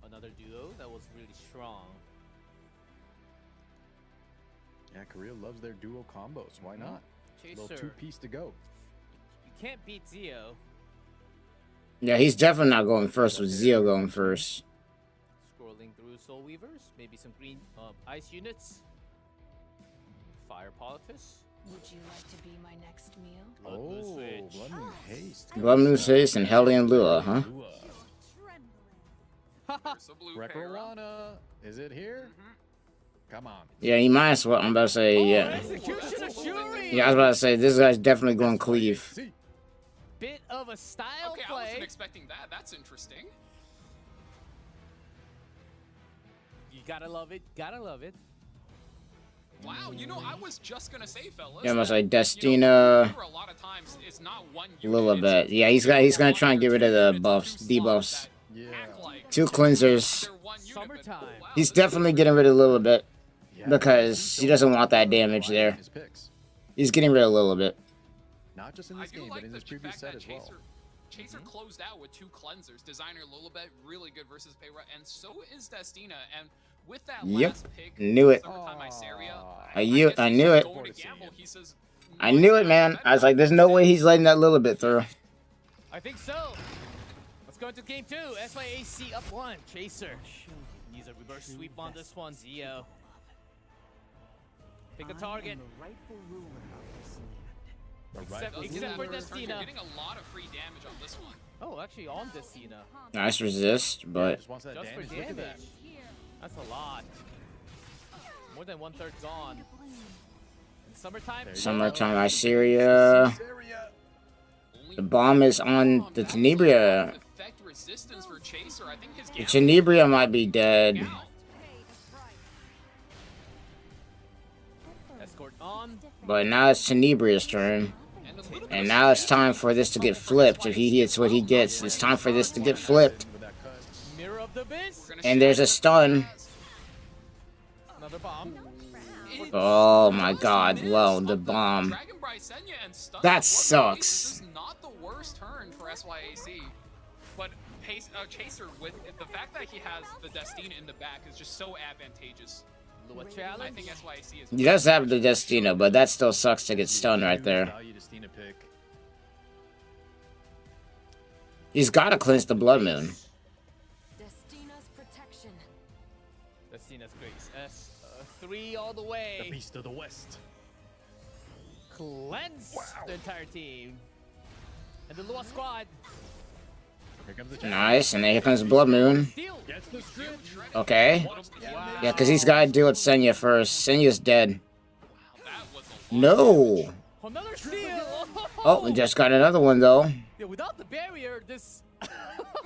Another duo that was really strong. Yeah, Korea loves their duo combos. Why not? Chaser. Little two-piece to go. You can't beat Zeo. Yeah, he's definitely not going first with Zeo going first. Scrolling through Soul Weavers, maybe some green ice units. Fire Politis. Would you like to be my next meal? Blood Moon Switch. Blood Moon Haste. Blood Moon Haste and Hellion Lua, huh? Lua. So Blue Rek Payra. Rowana. Is it here? Come on. Yeah, he might as well. I'm about to say, yeah. Execution of Shuri! Yeah, I was about to say, this guy's definitely going cleave. See. Bit of a style Okay, I play. wasn't expecting that. That's interesting. You gotta love it. Gotta love it. Wow, you know, I was just gonna say, fellas. Yeah, I'm about to say, that, Destina, a lot of times it's not one a little unit, bit. it's Yeah, he's gonna try and get rid of the buffs, debuffs. Yeah. Two cleansers. Summertime. He's definitely getting rid of a little bit. Yeah. Because he doesn't want that damage there. His picks. He's getting rid of a little bit. Not just in I this do game, but like in the his previous fact set that as well. Chaser closed out with two cleansers. Designer Lilibet, really good versus Payra, and so is Destina. And with that Yep. last pick, Knew it. Summertime Iceria, I guess knew he's it. going to gamble. He says, I knew it, man. I was like, there's no way he's letting that little bit through. I think so. Let's go into game 2. SYAC up 1. Chaser. Needs a reverse sweep on this one. Zeo. Pick a target. Except for You're Destina. getting a lot of free damage on this one. Oh, actually on Destina. Nice resist, but Just wants that Just for damage. Look at that. damage. That's a lot. More than 1/3 gone. In summertime. There you summertime Iceria. Only The bomb is on the Tenebria. effect resistance for Chaser. I think his The Tenebria might be dead. Escort on. But now it's Tenebria's turn. And now it's time for this to get flipped. If he gets what he gets, it's time for this to get flipped. With that cut. Mirror of the Abyss. And there's a stun. Another bomb. Oh my god, well, the bomb. That sucks. This is not the worst turn for SYAC. But Chaser, with the fact that he has the Destina in the back, is just so advantageous. Lua I challenge. think SYAC is. He does have the Destina, but that still sucks to get stunned right there. Value Destina pick. He's gotta cleanse the Blood Moon. Destina's protection. Destina's grace. S3 all the The way. Beast of the West. Cleanse the entire team. And the Lua squad. Here comes the challenge. Nice, and then here comes the Blood Moon. Steal. Gets the strip. Okay. Yeah, because he's gotta deal with Senya first. Senya's dead. That was a lot. No! Another steal. Oh, we just got another one though. Yeah, without the barrier, this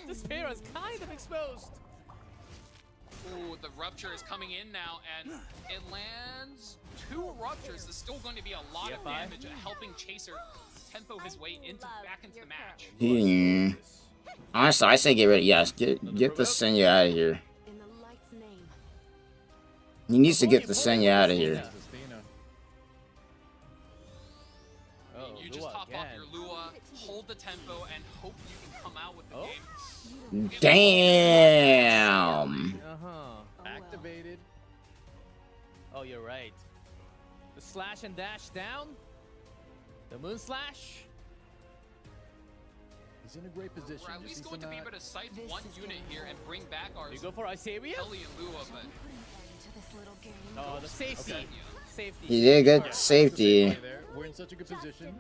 this pair is kind of exposed. Ooh, the Rupture is coming in now, and it lands 2 Ruptures. There's still going to be a lot of CFI. damage, helping Chaser tempo his way back into the match. Honestly, I say get rid of yes, get the Senya out of here. In the light's name. He needs to get the Senya out of here. Destina. Oh, You just Lua top off again. your Lua, hold the tempo, and hope you can come out with the Oh. game. Damn. Activated. Oh, you're right. The slash and dash down. The moon slash. He's in a great position. We're at just least needs going to be able to sight one unit here and bring back our You go for Iseria? Ellie and Lua, but Oh, the safety. Okay. Safety. He did good safety. There. We're in such a good position.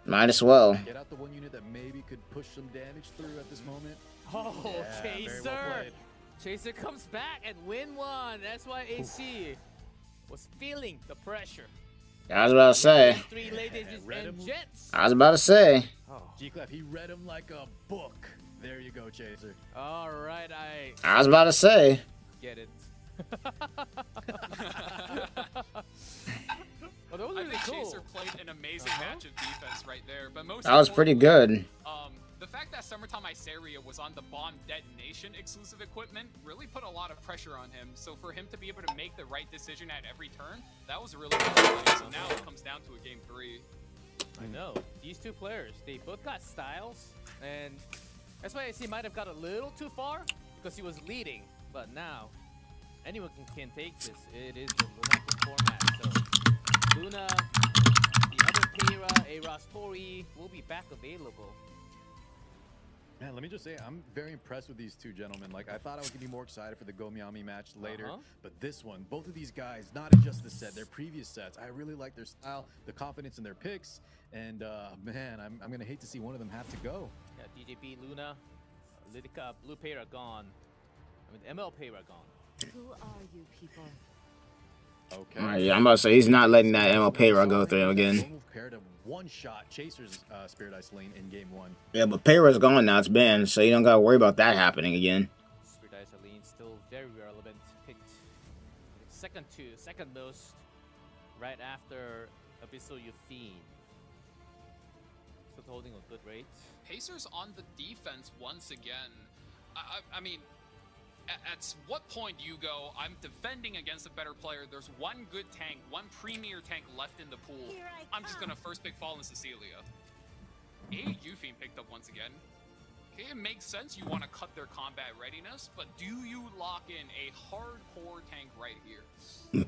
Might as well. Get out the one unit that maybe could push some damage through at this moment. Oh, Yeah, very well Chaser. played. Chaser comes back and win one. That's why AC was feeling the pressure. I was about to say. 3 ladies Read and him. jets. I was about to say. Oh. G-Clef, he read him like a book. There you go, Chaser. All right, I I was about to say. get it. Well, that was I really think cool. Chaser played an amazing match of defense right there. But most That was pretty importantly, good. The fact that Summertime Iseria was on the bomb detonation exclusive equipment really put a lot of pressure on him. So for him to be able to make the right decision at every turn, that was a really good play. So now it comes down to a game 3. I know. These two players, they both got styles, and that's why AC might have got a little too far because he was leading. But now, anyone can take this. It is the Lunatic format. So Luna, the other Keira, Eros Tori will be back available. Man, let me just say, I'm very impressed with these two gentlemen. Like, I thought I was going to be more excited for the Gomiami match later, but this one, both of these guys, not in just the set, their previous sets, I really like their style, the confidence in their picks, and man, I'm going to hate to see one of them have to go. Yeah, DJB, Luna, Lidica, Blue Pair are gone. I mean, ML Pair are gone. Who are you people? Okay. Yeah, I'm about to say he's not letting that MLP run go through him again. Pair to one-shot Chaser's Spirit Ice lane in game 1. Yeah, but Payra's gone now. It's banned, so you don't gotta worry about that happening again. Spirit Ice Aline still very relevant. Picked second most, right after Abyssal Euthene. Still holding a good rate. Pacers on the defense once again. I mean, at what point do you go, I'm defending against a better player, there's one good tank, one premier tank left in the pool, I'm just gonna first pick Fallen Cecilia. Euthene picked up once again. Okay, it makes sense you want to cut their combat readiness, but do you lock in a hardcore tank right here?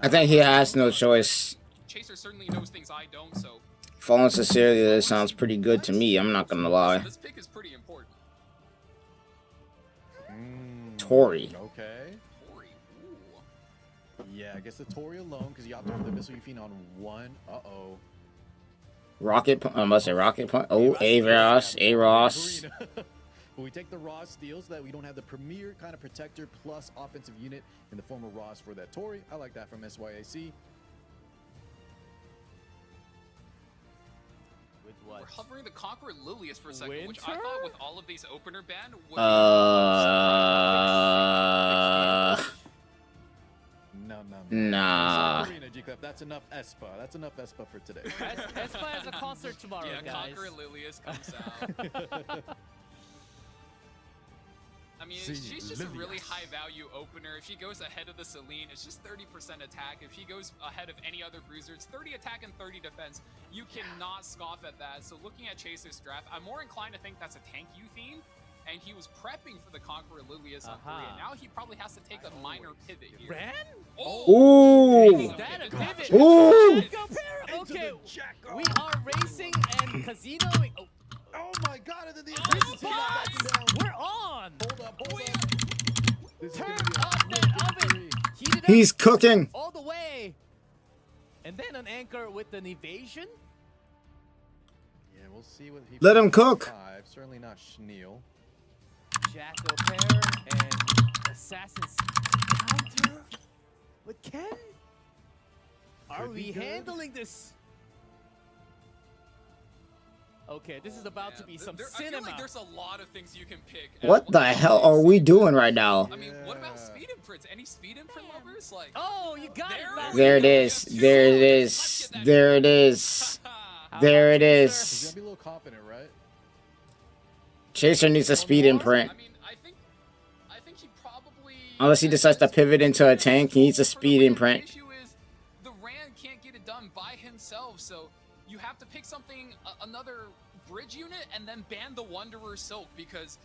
I think he has no choice. Chaser certainly knows things I don't, so... Fallen Cecilia sounds pretty good to me, I'm not gonna lie. This pick is pretty important. Tori. Okay. Tori, ooh. Yeah, I guess the Tori alone, because he opted for the Missile Euthene on 1. Uh-oh. Rocket Punch. I must say Rocket Punch. Oh, Aros. But we take the Ross steals that we don't have the premier kind of protector plus offensive unit in the form of Ross for that Tori. I like that from SYAC. With what? We're hovering the Conqueror Lilius for a second, which I Winter? thought with all of these opener ban would No. Nah. Arena, G-Clef, that's enough Espa. That's enough Espa for today. Espa has a concert tomorrow, yeah, guys. Conqueror Lilius comes out. I mean, she's just a really high value opener. If she goes ahead of the Celine, it's just 30% attack. If she goes ahead of any other bruiser, it's 30 attack and 30 defense. You cannot scoff at that. So looking at Chaser's draft, I'm more inclined to think that's a tank Euthene. And he was prepping for the Conqueror Lilius on 3, and now he probably has to take a minor pivot here. Ran? Ooh. That a pivot. Ooh. Go pair. Okay, we are racing and Casino. Oh my god, and then the efficiency got back down. We're on. Hold up. This is Turn gonna be a up big that oven. victory. Heat it up He's cooking. all the way. And then an anchor with an evasion. Yeah, we'll see what he Let him cook. Certainly not Schneal. Jacko pair and Assassin's counter with Ken. Are we handling this? Okay, this is about to be some I feel cinema. like there's a lot of things you can pick. What the hell are we doing right now? I mean, what about speed imprints? Any speed imprint lovers? Like, Oh, you got it. Valkyrie. There it is. There it is. There it is. There it He's is. gonna be a little confident, right? Chaser needs a speed imprint. I mean, I think he probably. Unless he decides to pivot into a tank, he needs a speed imprint. The issue is the Rand can't get it done by himself, so you have to pick something, another bridge unit and then ban the Wanderer Silk because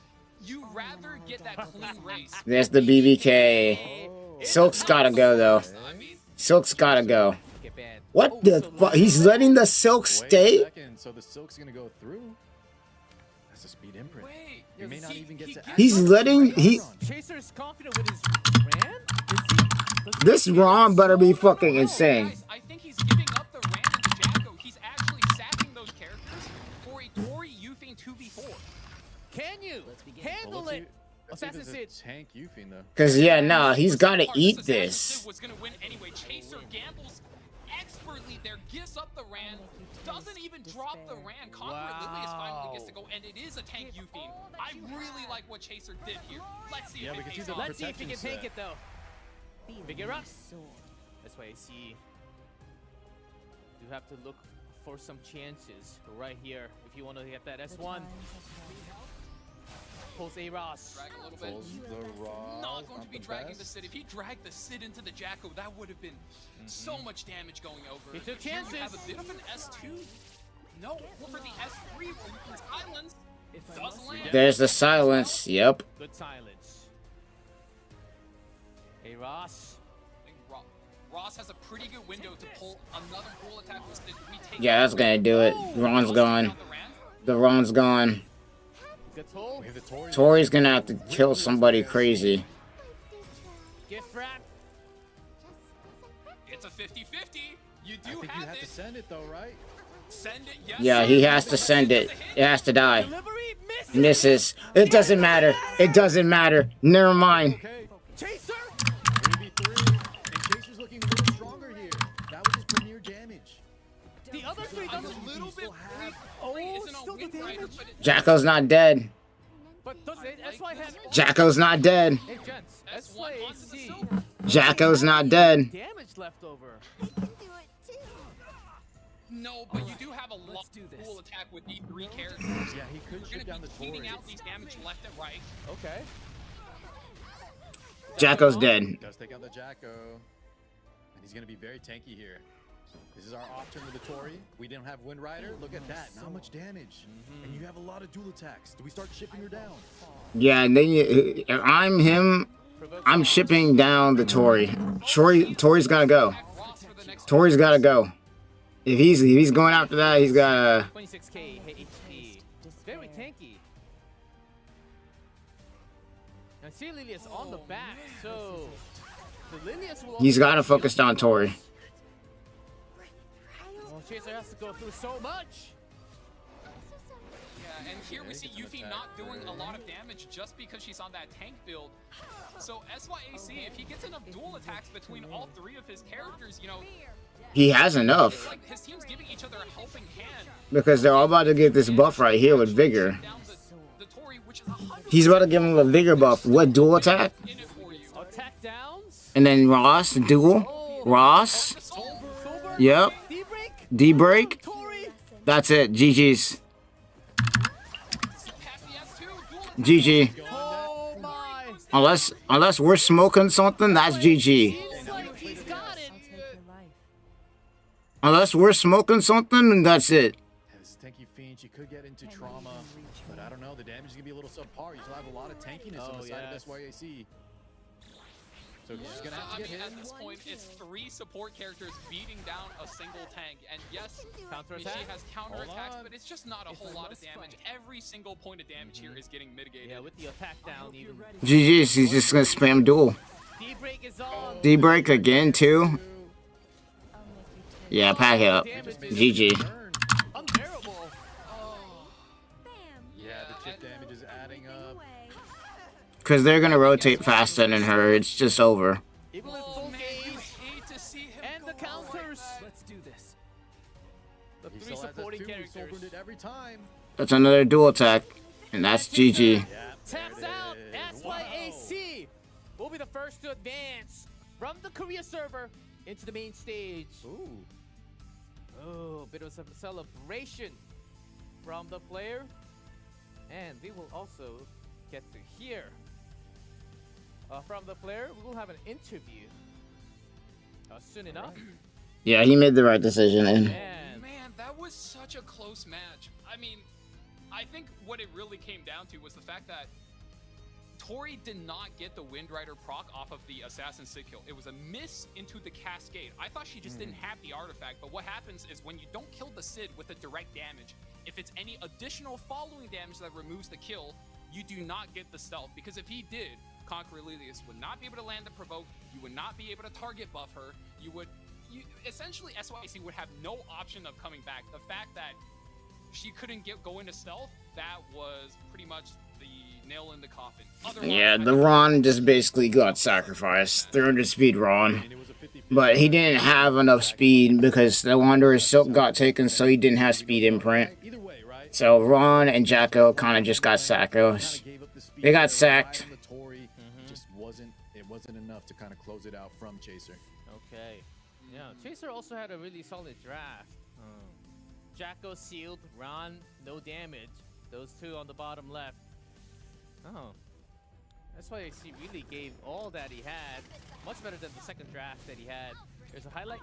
you rather get that clean race. There's the BBK. Silk's gotta go though. I mean, Silk's gotta go. Get banned. What the fuck? He's letting the Silk Wait a stay? second, so the Silk's gonna go through? That's a speed imprint. wait. You may not even get to. He's letting Chaser's confident with his brand? this Ron better be fucking insane. Guys, I think he's giving up the Rand and the Jacko. He's actually sacking those characters for a Tori Yuffie 2v4. Can you handle it? Assassin Sid. Tank Yuffie though. Cause yeah, nah, he's gotta Part, eat Assassin this. Sid was gonna win anyway. Chaser gambles expertly there, gives up the Rand, doesn't even drop the Rand. Conqueror Lily is finally gets to go, and it is a tank Yuffie. I really like what Chaser did here. Let's see Yeah, if we it can see pays the off. Let's see if he can protection take set. it though. Figure out. That's why I see. You have to look for some chances right here if you want to get that S1. Pulls A Ross. Drag a little bit. Pulls the Raw. Not going to be dragging the Sid. If he dragged the Sid into the Jacko, that would have been so much damage going over. He took Here chances. You have a bit of an S2. No, for the S3, where you can silence. Does land. There's the silence. Yep. Good silence. A Ross. I think Ross has a pretty good window to pull another full attack with Sid. We take Yeah, that's gonna do it. Ron's gone. The Ron's gone. Good pull. We have the Tori. Tori's gonna have to kill somebody crazy. Gift wrap. It's a 50-50. You I do think you have have to it. send it though, right? Send it. Yes, Yeah, sir. he has to send it. It has to die. Delivery misses. Misses. It doesn't matter. It doesn't matter. Never mind. Okay. Chaser. 3v3. And Chaser's looking a little stronger here. That was his premier damage. The other three I'm doesn't. a little bit worried. Oh, Isn't a still the win rider, damage. but it- Jacko's not dead. But does it? That's why I have. Jacko's not dead. Hey, gents. That's S1 why onto the AC. silver. Jacko's not dead. Damage left over. No, but you do have a lot of cool attack with these three characters. Yeah, he could You're shoot down gonna the be cleaning Tori. out these damage left and right. Okay. Jacko's dead. Does take out the Jacko. And he's gonna be very tanky here. This is our off turn with the Tori. We didn't have Wind Rider. Look at that. Not much damage. And you have a lot of dual attacks. Do we start shipping her down? Yeah, and then I'm him. I'm shipping down the Tori. Tori's gotta go. Ross for the next Tori's gotta go. If he's going after that, he's gotta. 26k HP. Very tanky. And see Lilius on the back, so the Lilius will. He's also gotta focus down Tori. Well, Chaser has to go through so much. Yeah, and here we see Yuffie not doing a lot of damage just because she's on that tank build. So SYAC, if he gets enough dual attacks between all three of his characters, you know, He has it's enough like his team's giving each other a helping hand. because they're all about to get this buff right here with vigor. Down the Tori, which is 100% He's about to give him a vigor buff. What dual attack? in it for you. Attack downs. And then Ross dual. Ross. Sober. Yep. D-break. D-break. Tori. That's it. GG's. Past the S2, dual GG. Oh my. Unless we're smoking something, that's GG. Seems like he's got it. Unless we're smoking something, that's it. Yeah, this is tanky Fiend. She could get into trauma. But I don't know. The damage is going to be a little subpar. You still have a lot of tankiness on Oh, the side yes. of SYAC. So he's just going to have I to get mean, hit. at this point, it's three support characters beating down a single tank. And yes, I mean, Counterattack. she has counterattacks, on. but it's just not a whole lot of damage. Every single point of damage here is getting mitigated. Yeah, with the attack down even. GG's. He's just gonna spam duel. D-break is on. D-break again too. Yeah, pack it up. Damage GG. Turn. unbearable. Yeah, the chip damage is adding up. Cause they're gonna rotate faster than her. It's just over. Even with Oh full man, you gaze hate to see him and the go out like counters. that. Let's do this. The He three still has supporting S2. He characters. sobered it every time. That's another dual attack, and that's GG. Yeah, Taps there it out. is. SYAC will be the first to advance from the Korea server into the main stage. Ooh. Oh, bit of a celebration from the player. And we will also get to hear from the player. We will have an interview soon enough. Yeah, he made the right decision. And And Man, that was such a close match. I mean, I think what it really came down to was the fact that Tori did not get the Wind Rider proc off of the Assassin Sid kill. It was a miss into the Cascade. I thought she just didn't have the artifact, but what happens is when you don't kill the Sid with a direct damage, if it's any additional following damage that removes the kill, you do not get the stealth. Because if he did, Conqueror Lilius would not be able to land the provoke, you would not be able to target buff her, essentially SYC would have no option of coming back. The fact that she couldn't go into stealth, that was pretty much the nail in the coffin. Otherwise, Yeah, the Ron just basically got sacrificed. 300 speed Ron. But he didn't have enough speed because the Wanderer's Silk got taken, so he didn't have speed imprint. So Ron and Jacko kind of just got sackos. They got sacked. It wasn't enough to kind of close it out from Chaser. Okay. Yeah, Chaser also had a really solid draft. Jacko sealed, Ron, no damage. Those two on the bottom left. Oh. That's why he really gave all that he had. Much better than the second draft that he had. There's a highlight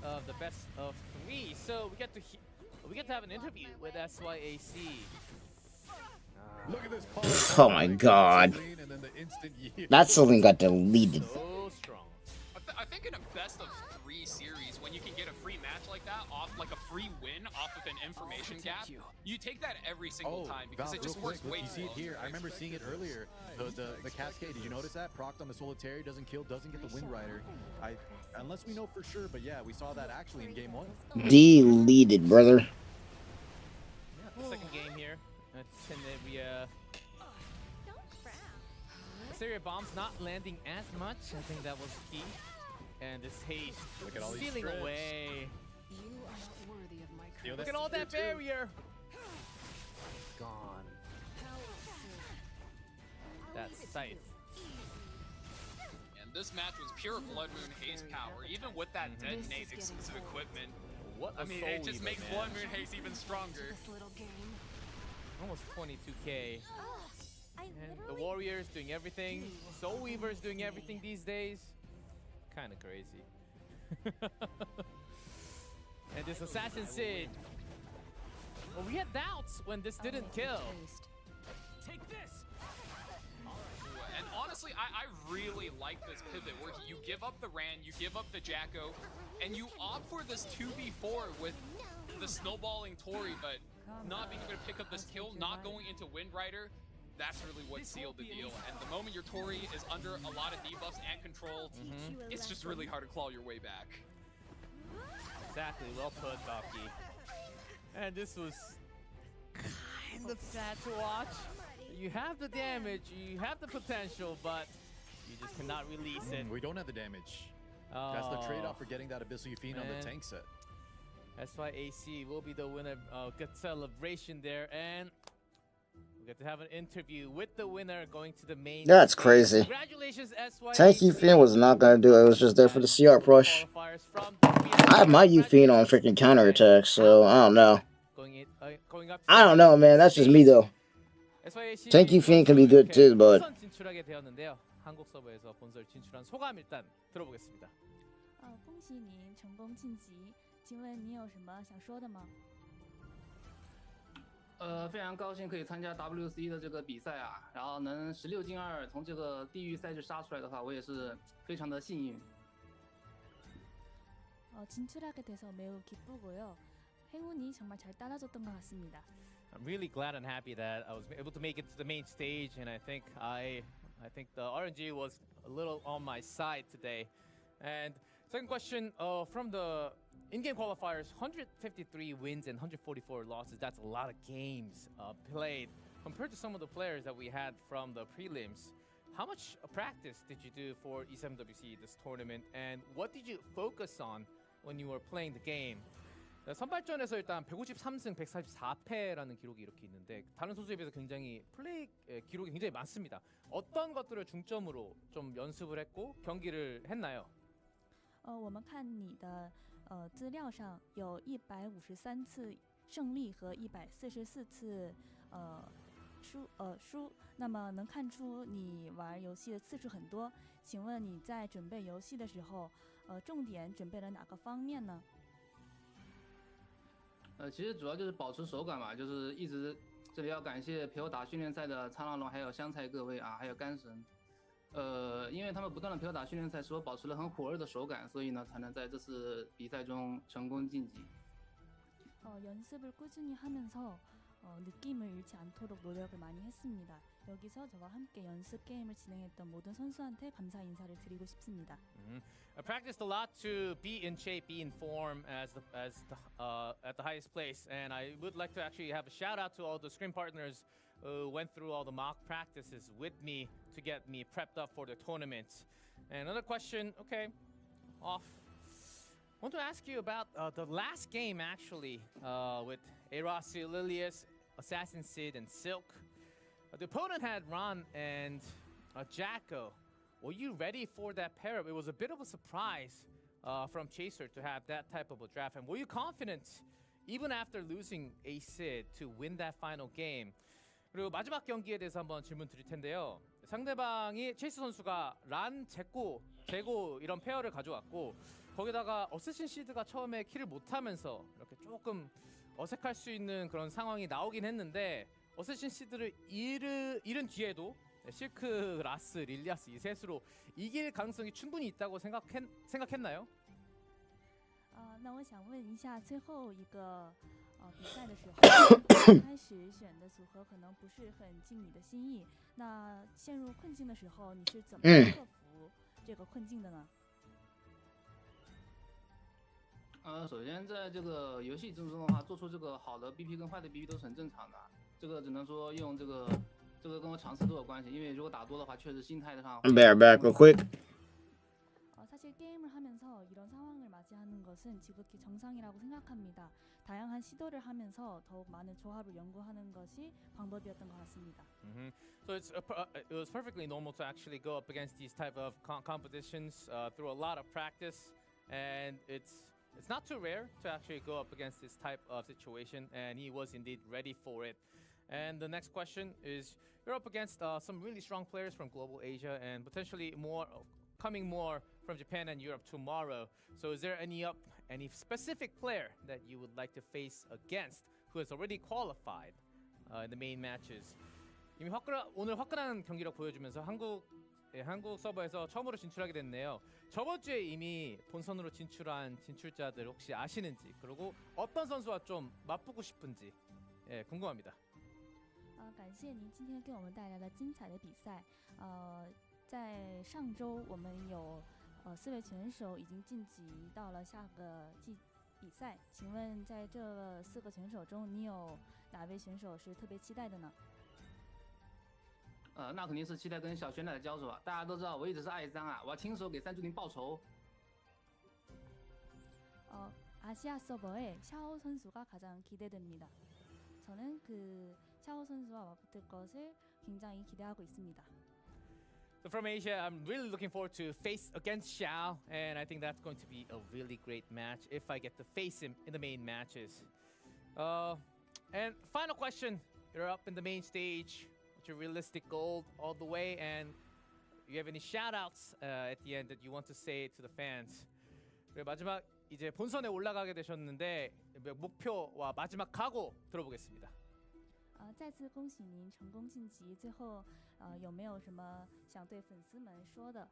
of the best of 3. So we get to have an interview with SYAC. Look at this. Oh my god. That something got deleted. So strong. I think in a best of 3 series, when you can get a free match like that off, like a free win off of an information gap, you take that every single time because it just works way You see it here. I remember seeing it earlier. The Cascade. Did you notice that? Procced on the Solitary, doesn't kill, doesn't get the Wind Rider. Unless we know for sure, but yeah, we saw that actually in game 1. Deleted, brother. Yeah, the second game here. Tenebria. Syria bombs not landing as much. I think that was key. And this haste stealing away. Look at all that barrier. Gone. That's Scythe. And this match was pure Blood Moon Haze power, even with that detonate exclusive equipment. What I mean, it just makes Blood Moon Haze even stronger. Almost 22k. And the Warriors doing everything. Soul Weaver's doing everything these days. Kind of crazy. And this Assassin Sid. Well, we had doubts when this didn't kill. Take this! And honestly, I really like this pivot where you give up the Ran, you give up the Jacko, and you opt for this 2v4 with the snowballing Tori, but not being able to pick up this kill, not going into Wind Rider. That's really what sealed the deal. And the moment your Tori is under a lot of debuffs and control, it's just really hard to claw your way back. Exactly, well put, Docky. And this was kind of sad to watch. You have the damage, you have the potential, but you just cannot release it. We don't have the damage. That's the trade-off for getting that Abyssal Fiend on the tank set. That's why AC will be the winner. Good celebration there, and we get to have an interview with the winner going to the main. That's crazy. Congratulations, SYAC. Tank Fiend was not gonna do it. It was just there for the CR push. I have my Fiend on freaking counterattack, so I don't know. I don't know, man. That's just me though. Tank Fiend can be good too, but 진출하게 되었는데요. 한국 서버에서 본설 진출한 소감 일단 들어보겠습니다. 恭喜您成功晋级，请问你有什么想说的吗？非常高兴可以参加 WC 的这个比赛啊，然后能16进2从这个地狱赛制杀出来的话，我也是非常的幸运。 진출하게 돼서 매우 기쁘고요. 행운이 정말 잘 따라줬던 것 같습니다. I'm really glad and happy that I was able to make it to the main stage, and I think the RNG was a little on my side today. And second question, from the in-game qualifiers, 153 wins and 144 losses. That's a lot of games played compared to some of the players that we had from the prelims. How much practice did you do for E7WC this tournament, and what did you focus on when you were playing the game? 선발전에서 일단 153승 144패라는 기록이 이렇게 있는데 다른 선수에 비해서 굉장히 플레이 기록이 굉장히 많습니다. 어떤 것들을 중점으로 좀 연습을 했고 경기를 했나요? 我们看你的资料上有153次胜利和144次输，那么能看出你玩游戏的次数很多。请问你在准备游戏的时候，重点准备了哪个方面呢？ 其实主要就是保持手感嘛，就是一直这里要感谢陪我打训练赛的苍狼龙还有香菜各位啊，还有干神。因为他们不断的陪我打训练赛，使我保持了很火热的手感，所以呢，才能在这次比赛中成功晋级。 연습을 꾸준히 하면서 느낌을 잃지 않도록 노력을 많이 했습니다. 여기서 저와 함께 연습 게임을 진행했던 모든 선수한테 감사 인사를 드리고 싶습니다. I practiced a lot to be in shape, be in form at the highest place, and I would like to actually have a shout out to all the scrim partners who went through all the mock practices with me to get me prepped up for the tournament. And another question, okay, off. I want to ask you about the last game actually with Erasi, Lilius, Assassin Sid, and Silk. The opponent had Ron and Jacko. Were you ready for that pair-up? It was a bit of a surprise from Chaser to have that type of a draft. And were you confident, even after losing a Sid, to win that final game? 그리고 마지막 경기에 대해서 한번 질문 드릴 텐데요. 상대방이 체이스 선수가 란, 제고 이런 페어를 가져왔고 거기다가 어쌔신 시드가 처음에 킬을 못하면서 이렇게 조금 어색할 수 있는 그런 상황이 나오긴 했는데 어쌔신 시드를 잃은 뒤에도 실크, 라스, 릴리아스 이 셋으로 이길 가능성이 충분히 있다고 생각했나요? 那我想问一下，最后一个比赛的时候，开始选的组合可能不是很尽你的心意。那陷入困境的时候，你是怎么克服这个困境的呢？首先在这个游戏之中的话，做出这个好的 BP 跟坏的 BP 都是很正常的，这个只能说用这个跟我尝试都有关系，因为如果打多的话，确实心态上。I'm back real quick. 사실 게임을 하면서 이런 상황을 맞이하는 것은 지극히 정상이라고 생각합니다. 다양한 시도를 하면서 더욱 많은 조합을 연구하는 것이 방법이었던 것 같습니다. So it was perfectly normal to actually go up against these type of competitions through a lot of practice, and it's not too rare to actually go up against this type of situation, and he was indeed ready for it. And the next question is, you're up against some really strong players from global Asia and potentially coming more from Japan and Europe tomorrow. So is there any specific player that you would like to face against who has already qualified in the main matches? 이미 오늘 화끈한 경기력 보여주면서 한국 서버에서 처음으로 진출하게 됐네요. 저번 주에 이미 본선으로 진출한 진출자들 혹시 아시는지, 그리고 어떤 선수와 좀 맞붙고 싶은지 궁금합니다. 感谢您今天给我们带来了精彩的比赛。在上周我们有4位选手已经晋级到了下个比赛，请问在这4个选手中，你有哪位选手是特別期待的呢？那肯定是期待跟小玄奶的交手啊！大家都知道我一直是爱3啊，我要亲手给390报仇。 아시아 서버의 샤오 선수가 가장 기대됩니다. 저는 그 샤오 선수와 맞붙을 것을 굉장히 기대하고 있습니다. So from Asia, I'm really looking forward to face against Xiao, and I think that's going to be a really great match if I get to face him in the main matches. And final question, you're up in the main stage with your realistic gold all the way, and you have any shout-outs at the end that you want to say to the fans? 그리고 마지막 이제 본선에 올라가게 되셨는데 목표와 마지막 각오 들어보겠습니다. 再次恭喜您成功晋级，最后有没有什么想对粉丝们说的？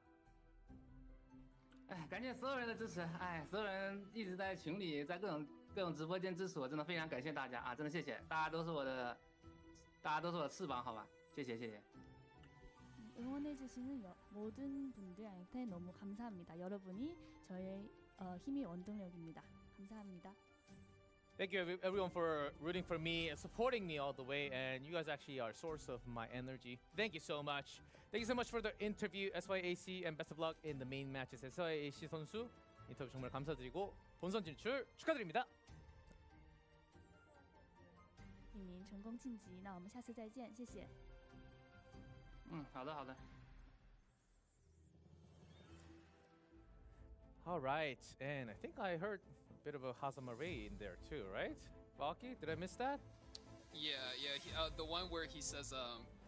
感谢所有人的支持，所有人一直在群里，在各种直播间支持我，真的非常感谢大家啊！真的谢谢，大家都是我的翅膀，好吧？谢谢。 응원해주시는 모든 분들한테 너무 감사합니다. 여러분이 저의 힘이 원동력입니다. 감사합니다. Thank you everyone for rooting for me and supporting me all the way, and you guys actually are a source of my energy. Thank you so much. Thank you so much for the interview, SYAC, and best of luck in the main matches. SYAC 선수 인터뷰 정말 감사드리고 본선 진출 축하드립니다. 祝您成功晋级，那我们下次再见，谢谢。好的。 All right, and I think I heard a bit of a Hazamare in there too, right? Valky, did I miss that? Yeah. The one where he says,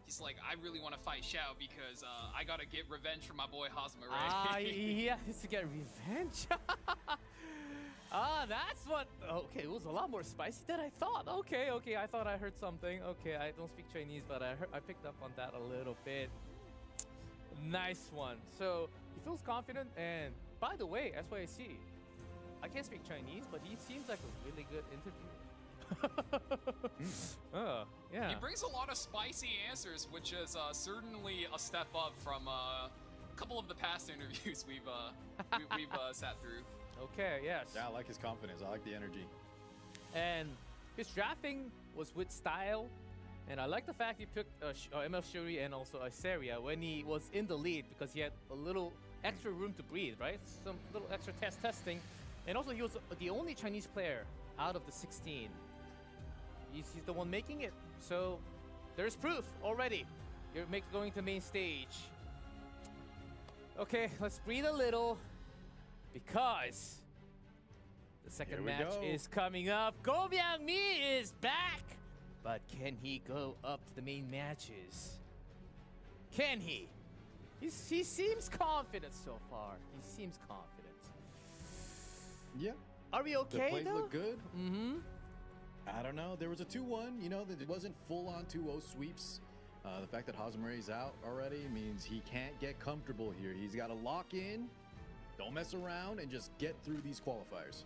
he's like, I really want to fight Xiao because I gotta get revenge for my boy Hazamare. He has to get revenge. Ah, that's what. Okay, it was a lot more spicy than I thought. Okay, I thought I heard something. Okay, I don't speak Chinese, but I picked up on that a little bit. Nice one. So he feels confident, and by the way, SYC, I can't speak Chinese, but he seems like a really good interviewer. Oh, yeah. He brings a lot of spicy answers, which is certainly a step up from a couple of the past interviews we've sat through. Okay, yes. Yeah, I like his confidence. I like the energy. And his drafting was with style. And I like the fact he picked MF Shuri and also Iseria when he was in the lead because he had a little extra room to breathe, right? Some little extra testing. And also he was the only Chinese player out of the 16. He's the one making it. So there's proof already. You're going to main stage. Okay, let's breathe a little because the second match is coming up. Go Myung-mi is back. But can he go up to the main matches? Can he? He seems confident so far. He seems confident. Yeah. Are we okay, the plays though? look good. Mm-hmm. I don't know. There was a 2-1. You know, it wasn't full-on 2-0 sweeps. The fact that Hazumare's out already means he can't get comfortable here. He's got to lock in, don't mess around, and just get through these qualifiers.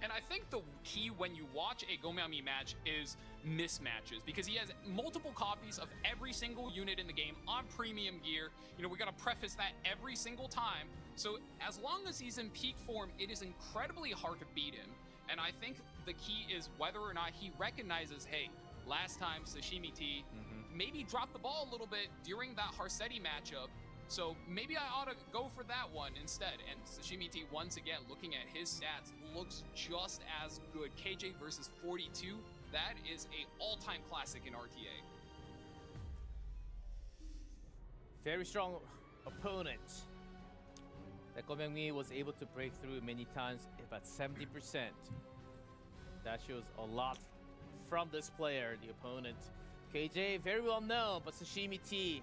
And I think the key when you watch a Go Myung-mi match is mismatches, because he has multiple copies of every single unit in the game on premium gear. You know, we gotta preface that every single time. So as long as he's in peak form, it is incredibly hard to beat him. And I think the key is whether or not he recognizes, hey, last time Sashimi T maybe dropped the ball a little bit during that Harsetti matchup. So maybe I ought to go for that one instead. And Sashimi T, once again, looking at his stats, looks just as good. KJ versus 42, that is a all-time classic in RTA. Very strong opponent that Go Myung-mi was able to break through many times, about 70%. That shows a lot from this player, the opponent. KJ, very well known, but Sashimi T,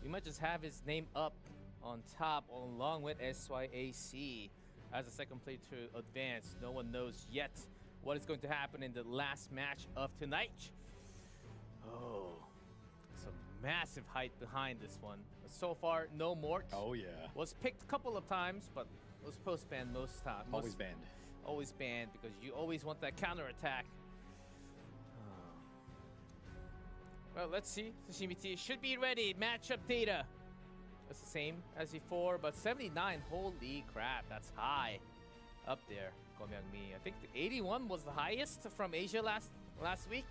we might just have his name up on top along with SYAC as a second play to advance. No one knows yet what is going to happen in the last match of tonight. Oh, some massive hype behind this one. But so far, no Mort. Oh, yeah. Was picked a couple of times, but was post-banned most times. Always banned. Always banned because you always want that counter-attack. Well, let's see. Sashimi T should be ready. Matchup data. It's the same as before, but 79. Holy crap, that's high. Up there, Go Myung-mi. I think the 81 was the highest from Asia last week.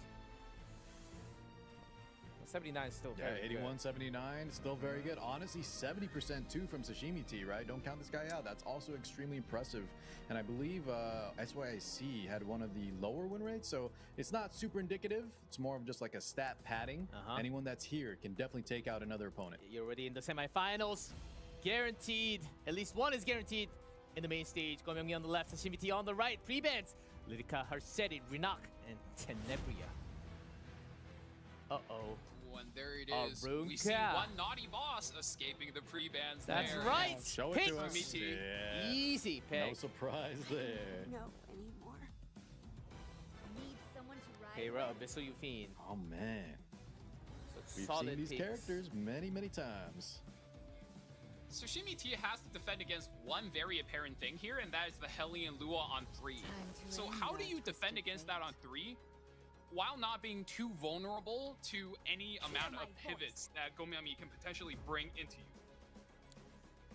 79 is still very 81, good. 79, still very good. Honestly, 70% too from Sashimi T, right? Don't count this guy out. That's also extremely impressive. And I believe SYIC had one of the lower win rates, so it's not super indicative. It's more of just like a stat padding. Anyone that's here can definitely take out another opponent. You're already in the semifinals. Guaranteed. At least one is guaranteed in the main stage. Go Myung-mi on the left, Sashimi T on the right. Pre-bans. Lytica, Harsetti, Rinak, and Tenebria. Uh-oh. And there it is. Arunca. We see one naughty boss escaping the pre-bans there. That's right. Show Pick. it to us. Yeah. Easy pick. No surprise there. No anymore. Need someone to ride. Keira, Abyssal Yufine. Oh, man. So We've solid seen these picks. characters many, many times. Sashimi T has to defend against one very apparent thing here, and that is the Hellion Lua on 3. So how do you defend against that on 3? While not being too vulnerable to any amount of pivots that Go Myung-mi can potentially bring into you.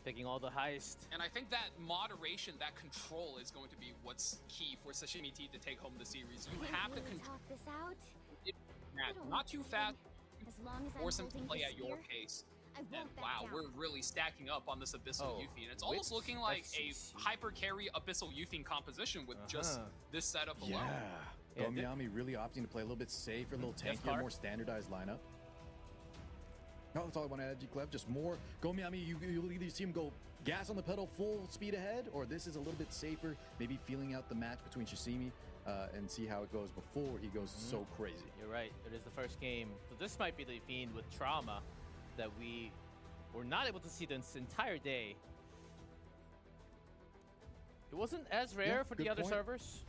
Picking all the highest. And I think that moderation, that control is going to be what's key for Sashimi T to take home the series. You have to control this out. it, not too fast, As long as force him I'm to holding play this at your spear, pace. I And won't back wow, down. we're really stacking up on this Abyssal Yufine. It's almost which looking like FCC? a hyper carry Abyssal Yufine composition with just this setup alone. Yeah. Go Myung-mi really opting to play a little bit safer, a little tankier, more standardized lineup. No, that's all I want to add, G-Clev. Just more Go Myung-mi. You'll either see him go gas on the pedal full speed ahead, or this is a little bit safer, maybe feeling out the match between Sashimi and see how it goes before he goes so crazy. You're right. It is the first game. So this might be the Fiend with trauma that we were not able to see this entire day. It wasn't as rare Yeah, for good the other point. servers.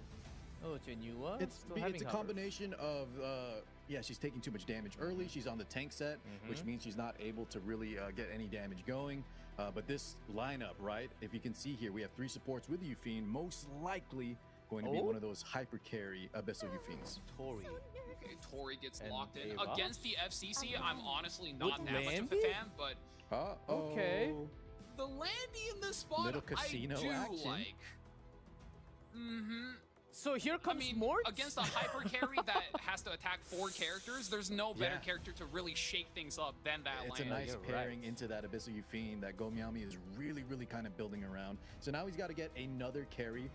Oh, Genua. It's a combination of yeah, she's taking too much damage early. She's on the tank set, which means she's not able to really get any damage going. But this lineup, right? If you can see here, we have 3 supports with Euphine, most likely going to be one of those hyper carry Abyssal Euphines. Tori. Okay, Tori gets And locked in. Ava? Against the FCC, I'm honestly not With that much of a Landy? fan, but Okay. the Landy in this spot, Little casino I do action. like. So here I comes mean, more against a hyper carry that has to attack 4 characters, there's no better Yeah. character to really shake things up than that It's a Landy. nice You're pairing right. into that Abyssal Euphine that Gomiami is really kind of building around. So now he's got to get another carry,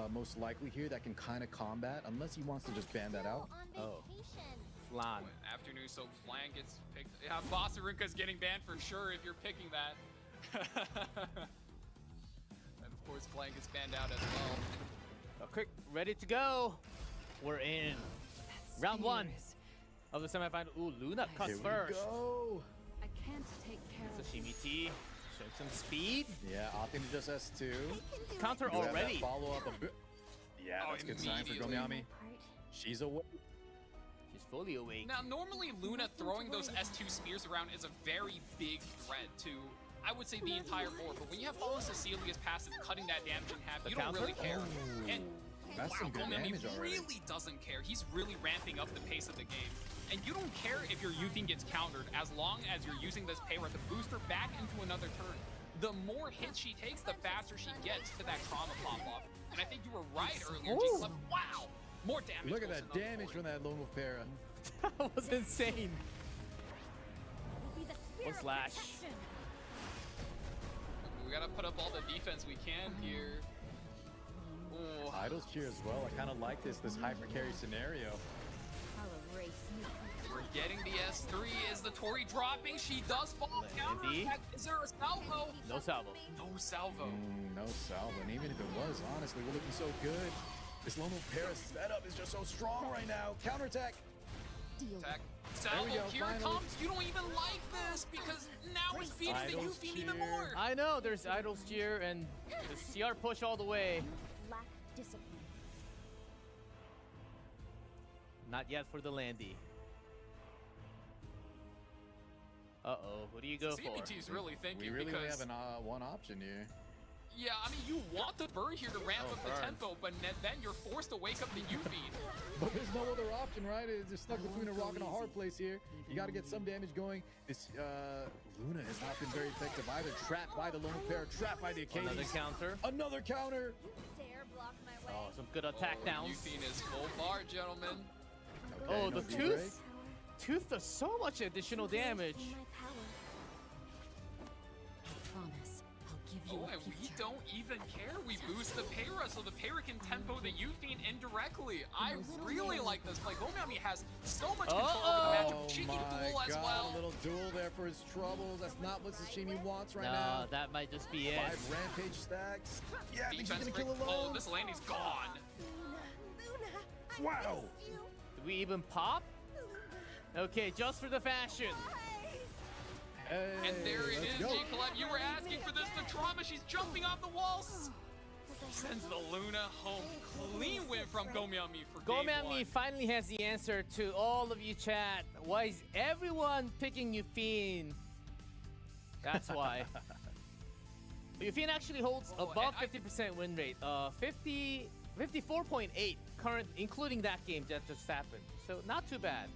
most likely here, that can kind of combat, unless he wants to just ban that out. Oh. Flan. Afternoon, so Flan gets picked. Yeah, Bossarunka's getting banned for sure if you're picking that. And of course, Flan gets banned out as well. Quick, ready to go. We're in round 1 of the semifinal. Ooh, Luna cuts Here we first. go. I can't take care of Sashimi T, showing some speed. Yeah, opting to just S2. Counter You have that already. follow-up a bit. Yeah, Oh, that's a good sign for immediately. Gomiami. She's away. She's fully awake. Now, normally Luna throwing those S2 spears around is a very big threat to, I would say, the entire board. But when you have Fallen Cecilia's passive cutting that damage in half, you don't counter? really care. And That's wow, some good Gomiami damage already. really doesn't care. He's really ramping up the pace of the game. And you don't care if your Euphine gets countered as long as you're using this Payra to boost her back into another turn. The more hits she takes, the faster she gets to that trauma pop-off. And I think you were right earlier, Ooh. G-Club. Wow! More damage. Look at goes that to another damage 40. from that Lone Wolf Para. That was insane. One slash. We gotta put up all the defense we can here. Ooh. Idol's Cheer as well. I kind of like this hyper carry scenario. We're getting the S3. Is the Tori dropping? She does fall counter. Landy. Is there a salvo? No salvo. No salvo. No salvo, and even if it was, honestly, we're looking so good. This Lone Wolf Para setup is just so strong right now. Counterattack. Attack. Salvo, we go, here it finally. comes. You don't even like this because now we're speeding the Idol's Euphine even Cheer. more. I know, there's Idol's Cheer and the CR push all the way. Lack discipline. Not yet for the Landy. Uh-oh, what do you go for? CBT's really thinking We really only because have one option here. yeah, I mean you want the burn here to ramp up the burn. tempo, but then you're forced to wake up the Euphine. But there's no other option, right? It's just stuck between a rock and a hard place here. You got to get some damage going. This Luna has not been very effective either. Trapped by the Lone Pair, trapped by the Acadians. Another counter. Another counter. Dare block my way. Oh, some good attack Oh, downs. Euphine is full bar, gentlemen. Okay, Oh, no the V tooth. break. Tooth does so much additional damage. Oh, and we don't even care. We boost the Payra, so the Payra can tempo the Euphine indirectly. I really like this play. Gomiami has so much control over the matchup. She can duel as well. A little duel there for his troubles. That's not what Sashimi wants right No, now. that might just be it. 5 rampage stacks. Yeah, I think she's Defense gonna break. kill alone. Oh, this Landy's gone. Wow. Do we even pop? Okay, just for the fashion. Hey, And there it let's is, go. G-Collab. You were asking for this. The trauma. She's jumping off the walls. Sends the Luna home. Clean win from Gomiami for game Gomiami one. finally has the answer to all of you chat. Why is everyone picking Euphine? That's why. Euphine actually holds Oh, above and I- 50% win rate. 54.8 current, including that game that just happened. So not too bad.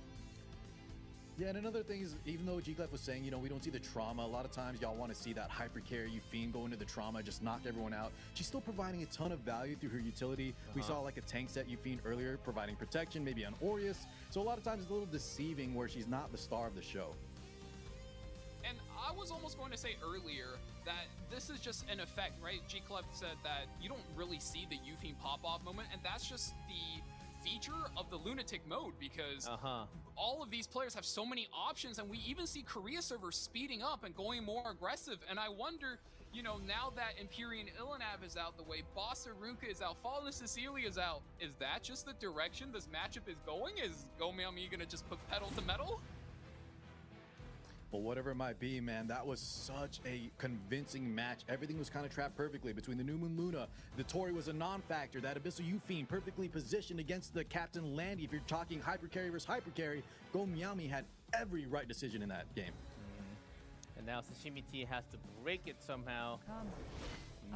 Yeah, and another thing is, even though G-Clef was saying, you know, we don't see the trauma, a lot of times y'all want to see that hyper carry Euphine go into the trauma, just knock everyone out. She's still providing a ton of value through her utility. We saw like a tank set Euphine earlier, providing protection, maybe on Aureus. So a lot of times it's a little deceiving where she's not the star of the show. And I was almost going to say earlier that this is just an effect, right? G-Club said that you don't really see the Euphine pop-off moment, and that's just the feature of the Lunatic mode because all of these players have so many options, and we even see Korea servers speeding up and going more aggressive. And I wonder, you know, now that Empyrean Ilanav is out the way, Boss Arunka is out, Fallen Cecilia is out, is that just the direction this matchup is going? Is Gomiami gonna just put pedal to metal? But whatever it might be, man, that was such a convincing match. Everything was kind of trapped perfectly between the New Moon Luna. The Tori was a non-factor. That Abyssal Fiend perfectly positioned against the Captain Landy. If you're talking hyper carry versus hyper carry, Go Miami had every right decision in that game. And now Sashimi T has to break it somehow.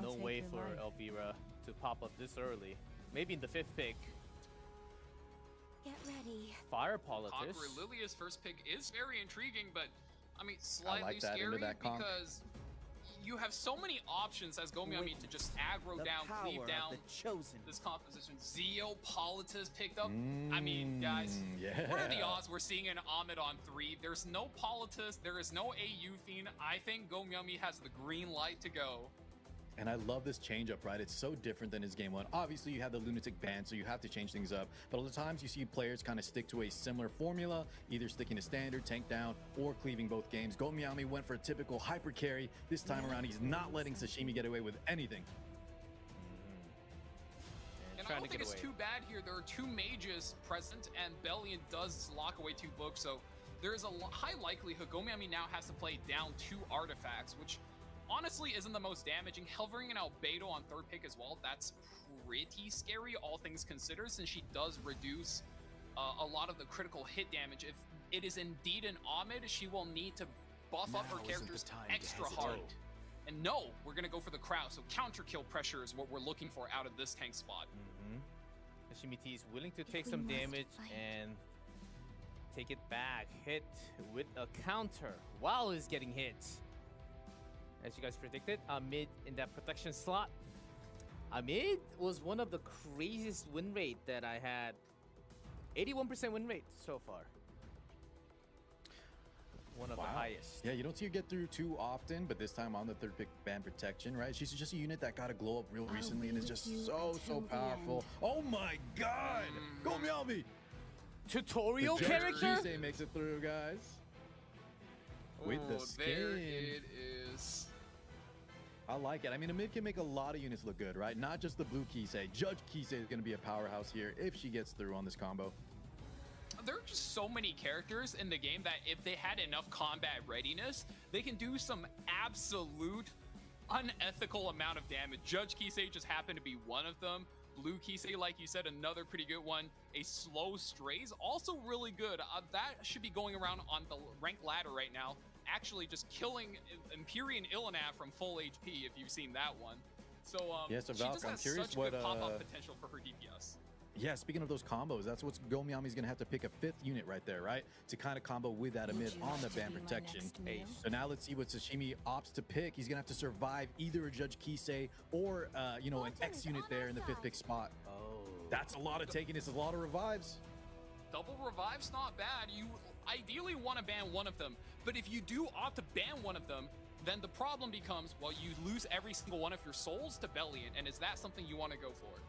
No way for Elvira to pop up this early. Maybe in the 5th pick. Get ready. Fire Politis. Conqueror Lilia's first pick is very intriguing, but I mean, slightly like that, scary into that conk. because you have so many options as Gomiami to just aggro down, cleave down this composition. Zeo Politis picked up. I mean, guys, what are the odds we're seeing an Ahmed on 3? There's no Politis, there is no AU Fiend. I think Gomiami has the green light to go. And I love this change up, right? It's so different than his game one. Obviously, you have the Lunatic ban, so you have to change things up. But a lot of times you see players kind of stick to a similar formula, either sticking to standard, tank down, or cleaving both games. Go Miami went for a typical hyper carry. This time around, he's not letting Sashimi get away with anything. And I don't think it's too bad here. There are 2 mages present, and Bellion does lock away 2 books, so there is a high likelihood Gomiami now has to play down 2 artifacts, which honestly isn't the most damaging. Hovering an Albedo on 3rd pick as well, that's pretty scary, all things considered, since she does reduce a lot of the critical hit damage. If it is indeed an Ahmed, she will need to buff up her characters extra hard. And no, we're going to go for the crowd, so counter kill pressure is what we're looking for out of this tank spot. Sashimi T is willing to take some damage and take it back. Hit with a counter while he's getting hit. As you guys predicted, Amid in that protection slot. Amid was one of the craziest win rate that I had. 81% win rate so far. One of the highest. Yeah, you don't see her get through too often, but this time on the 3rd pick ban protection, right? She's just a unit that got a glow up real recently and is just so powerful. Oh my god! Go Miami! Tutorial character? Kisei makes it through, guys. With the skin. There it is. I like it. I mean, a mid can make a lot of units look good, right? Not just the blue Kisei. Judge Kisei is going to be a powerhouse here if she gets through on this combo. There are just so many characters in the game that if they had enough combat readiness, they can do some absolute unethical amount of damage. Judge Kisei just happened to be one of them. Blue Kisei, like you said, another pretty good one. A Slow Strays, also really good. That should be going around on the rank ladder right now. Actually just killing Empyrean Illinak from full HP, if you've seen that one. So, so she Valk, just I'm has curious such what, good pop-up potential for her DPS. Yeah, speaking of those combos, that's what Go Miami's going to have to pick a 5th unit right there, right? To kind of combo with that Amid on the ban protection. So now let's see what Sashimi opts to pick. He's going to have to survive either a Judge Kisei or, you know, an X unit there in the 5th pick spot. That's a lot of taking. This is a lot of revives. Double revive's not bad. You ideally want to ban one of them, but if you do opt to ban one of them, then the problem becomes, well, you lose every single one of your souls to Bellion, and is that something you want to go for?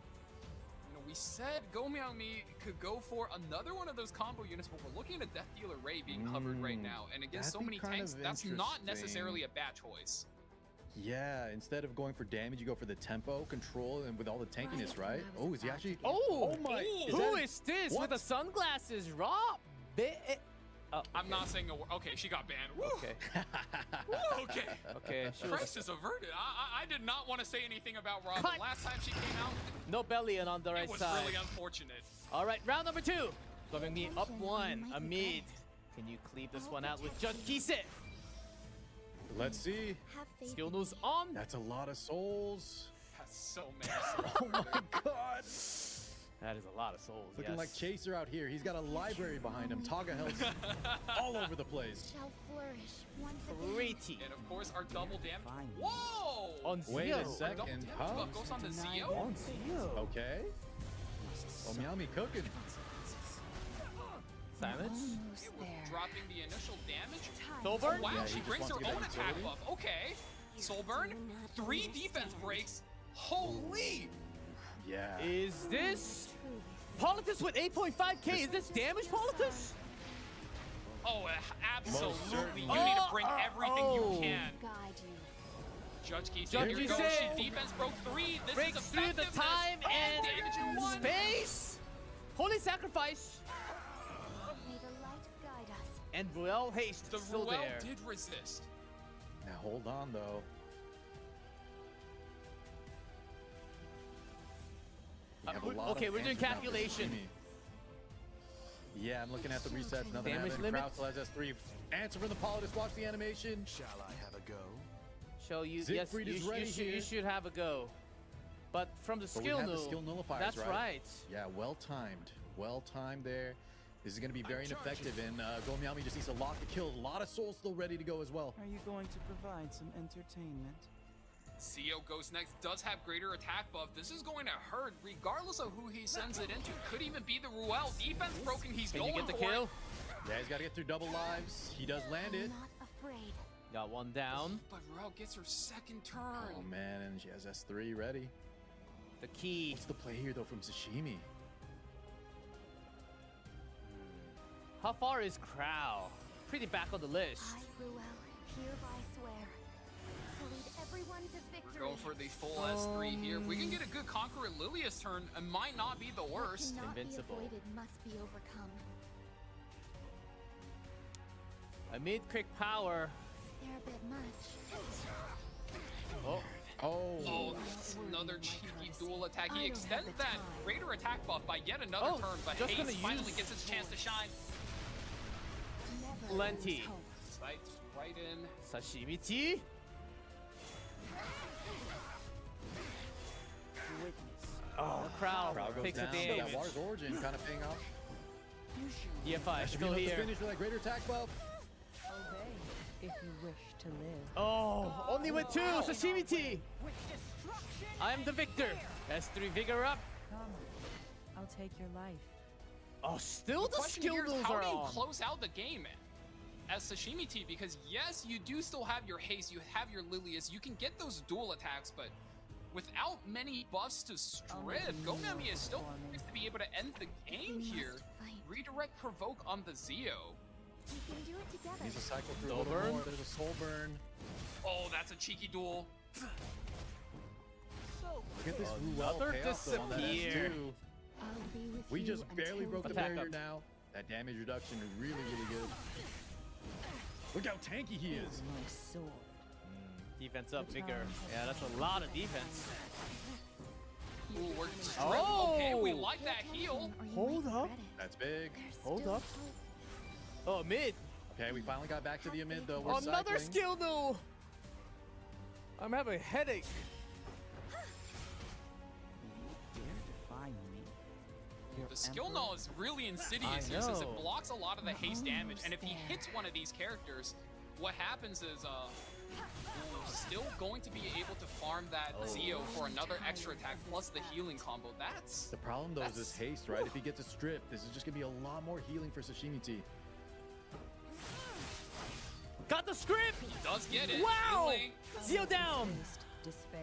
You know, we said Go Miami could go for another one of those combo units, but we're looking at a Death Dealer Ray being hovered right now, and against so many tanks, that's not necessarily a bad choice. Yeah, instead of going for damage, you go for the tempo, control, and with all the tankiness, right? Oh, is he actually... Oh my... Who is this with the sunglasses? Rob? I'm not saying a word. Okay, she got banned. Woo. Okay. Okay. Okay. Crisis averted. I did not want to say anything about Rob. The last time she came out, no Bellion on the right side. It was really unfortunate. All right, round number 2. Going me up 1, Amid. Can you cleave this one out with Judge Kisei? Let's see. Skill news on. That's a lot of souls. That's so many souls. Oh my god. That is a lot of souls. Looking like Chaser out here. He's got a library behind him. Taga health all over the place. Shall flourish Pretty. And of course, our double damage. Whoa! On Zeo. Wait a Double second. damage Huh? buff goes on the Zeo? On Zeo. Okay. Oh, Miami cooking. Damage. Dropping the initial damage. Soulburn? Oh, wow, Yeah, she he just brings her wants to get own that attack utility. buff. Okay. Soulburn, 3 defense breaks. Holy! Yeah. Is this Politis with 8.5k? Is this damage Politis? Oh, absolutely. certainly. You need to bring everything you can. guide you. Judge Kisei, Judge here goes. Kisei. She defense broke 3. This Breaks is through the effectiveness. time and damage in 1. space. Holy sacrifice. May the light guide us. And Ruel haste The still Ruel there. did resist. Now hold on though. We have a lot okay, of we're doing answers now for calculation. Sashimi. Yeah, I'm looking at the resets. Nothing Damage happening. limit? Crowd still has S3. Answer from the Politis. Watch the animation. Shall I have a go? Show you. Siegfried yes, is you, ready you, should, you here. should have a go. But from the But we skill have the null, skill nullifiers, that's right? right. Yeah, well timed. Well timed there. This is going to be very ineffective, and Gomiami just needs to lock the kill. A lot of souls still ready to go as well. Are you going to provide some entertainment? Zio goes next, does have greater attack buff. This is going to hurt, regardless of who he sends it into. Could even be the Ruel. Defense broken, he's Can going you get the for kill? it. Yeah, he's got to get through double lives. He does land it. Not afraid. Got one down. But Ruel gets her second turn. Oh man, and she has S3 ready. The key. What's the play here though from Sashimi? How far is Crow? Pretty back on the list. I, Ruel, hereby swear to lead everyone to victory. Go for the full S3 here. If we can get a good Conqueror Lilia's turn, it might not be the worst. What cannot Invincible. be avoided must be overcome. A mid-quick power. They're a bit much. Oh, Oh, that's another cheeky dual attack. He extends that greater attack buff by yet another turn, but just gonna Haze finally use- gets its chance to shine. Never Plenty. lose hope. Sights right in. Sashimi tea. Oh, Crow Crowd goes takes a down. damage. That Water's Origin kind of paying off. DFI Should be still enough to here. finish with that greater attack buff. Obey if you wish to live. Oh, only with two. Sashimi tea. I am the victor. S3 vigor up. Come, I'll take your life. Oh, still the Question skill here is, moves how are do you on. close out the game as Sashimi Tea? Because yes, you do still have your haste, you have your Lilias, you can get those dual attacks, but without many buffs to strip, Gomiami is still going to be able to end the game We here. must fight. Redirect provoke on the Zio. We can do it together. Needs to cycle through a Soul little burn? more. There's a soul burn. Oh, that's a cheeky duel. Look at this Ruel Another payoff though on that disappear. S2. I'll be with We you just barely until broke the Attack barrier up. now. That damage reduction is really, really good. Look how tanky he is. My sword. Defense up, vigor. Yeah, that's a lot of defense. Ooh, we're strip. Oh! Okay, we like Pay that heal. attention or you Hold might up. regret it. That's big. There's Hold still up. hope. Oh, mid. Okay, we finally got back to the mid though. We're Another cycling. skill null. I'm having a headache. Dare defy me. Your The skill emperor? null is really insidious I here since it know. blocks a lot of the haste We're damage. And if he almost hits one of these characters, what happens is still going to be able to farm that Zio for another extra attack plus the healing combo. That's The problem though is this That's- haste, right? If he gets a strip, this is just gonna be a lot more healing for Sashimi Tea. Got the script. does get it. Wow. Healing. Zio down. Haste, despair.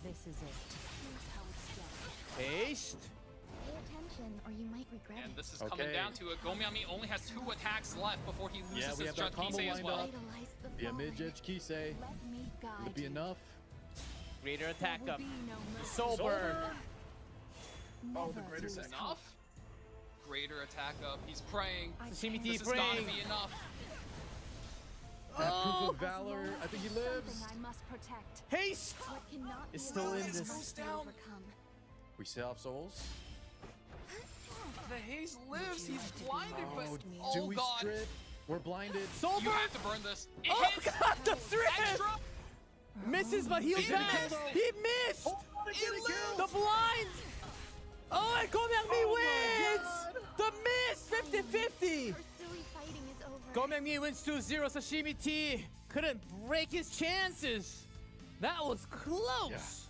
This is it. Here's how it's done. Haste. Pay attention or you might regret And it. this is coming Okay. down to it. Gomiami only has 2 attacks left before he loses Yeah, we his have that combo Chukise as lined well. up. Idolize the Via fallen. mid-edge Kisei. Let me Will guide it be you. enough? Greater There attack will up. be no mercy. Soul burn. Never the greater lose second. hope. Enough. Greater attack up. He's praying. I Sashimi can't tea This has got to praying. be enough. That proof Oh. of valor. I think he lives. Something I must protect. Haste. What cannot It's be still in avoided this. must be Down. overcome. We still have souls. The haze lives. He's blinded, but do oh we god. strip? We're blinded. Soul You burn. have to burn this. It Oh hits. God, the strip. Extra. Misses, but he'll He back. missed. He missed. It lives. The blind. Oh, and Gomiami wins. The miss. 50-50. Our silly fighting is over. Gomiami wins 2-0. Sashimi Tea couldn't break his chances. That was close.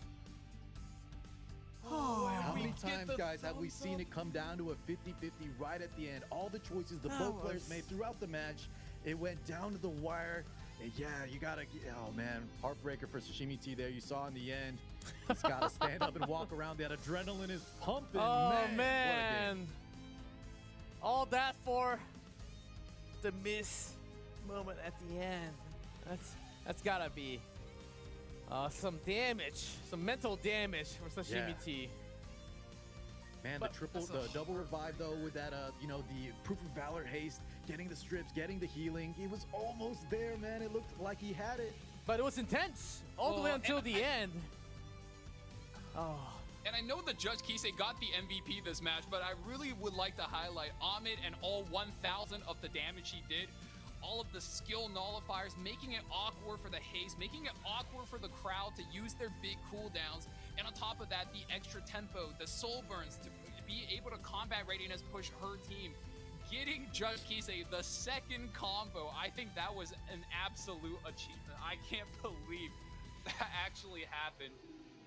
How we many get times, the guys, have we thumbs seen up. it come down to a 50-50 right at the end? All the choices the both players made throughout the match, it went down to the wire. And yeah, you gotta, oh man, heartbreaker for Sashimi Tea there. You saw in the end, he's gotta stand up and walk around. That adrenaline is pumping. Oh man, what a game. man. All that for the miss moment at the end. That's gotta be some damage, some mental damage for Sashimi Yeah. Tea. And the double revive though with that, the proof of valor haste, getting the strips, getting the healing. He was almost there, man. It looked like he had it. But it was intense all the way until the end. Oh. And I know that Judge Kisei got the MVP this match, but I really would like to highlight Ahmed and all 1,000 of the damage he did. All of the skill nullifiers, making it awkward for the haste, making it awkward for the crowd to use their big cooldowns. And on top of that, the extra tempo, the soul burns to be able to combat readiness push her team. Getting Judge Kisei the second combo, I think that was an absolute achievement. I can't believe that actually happened.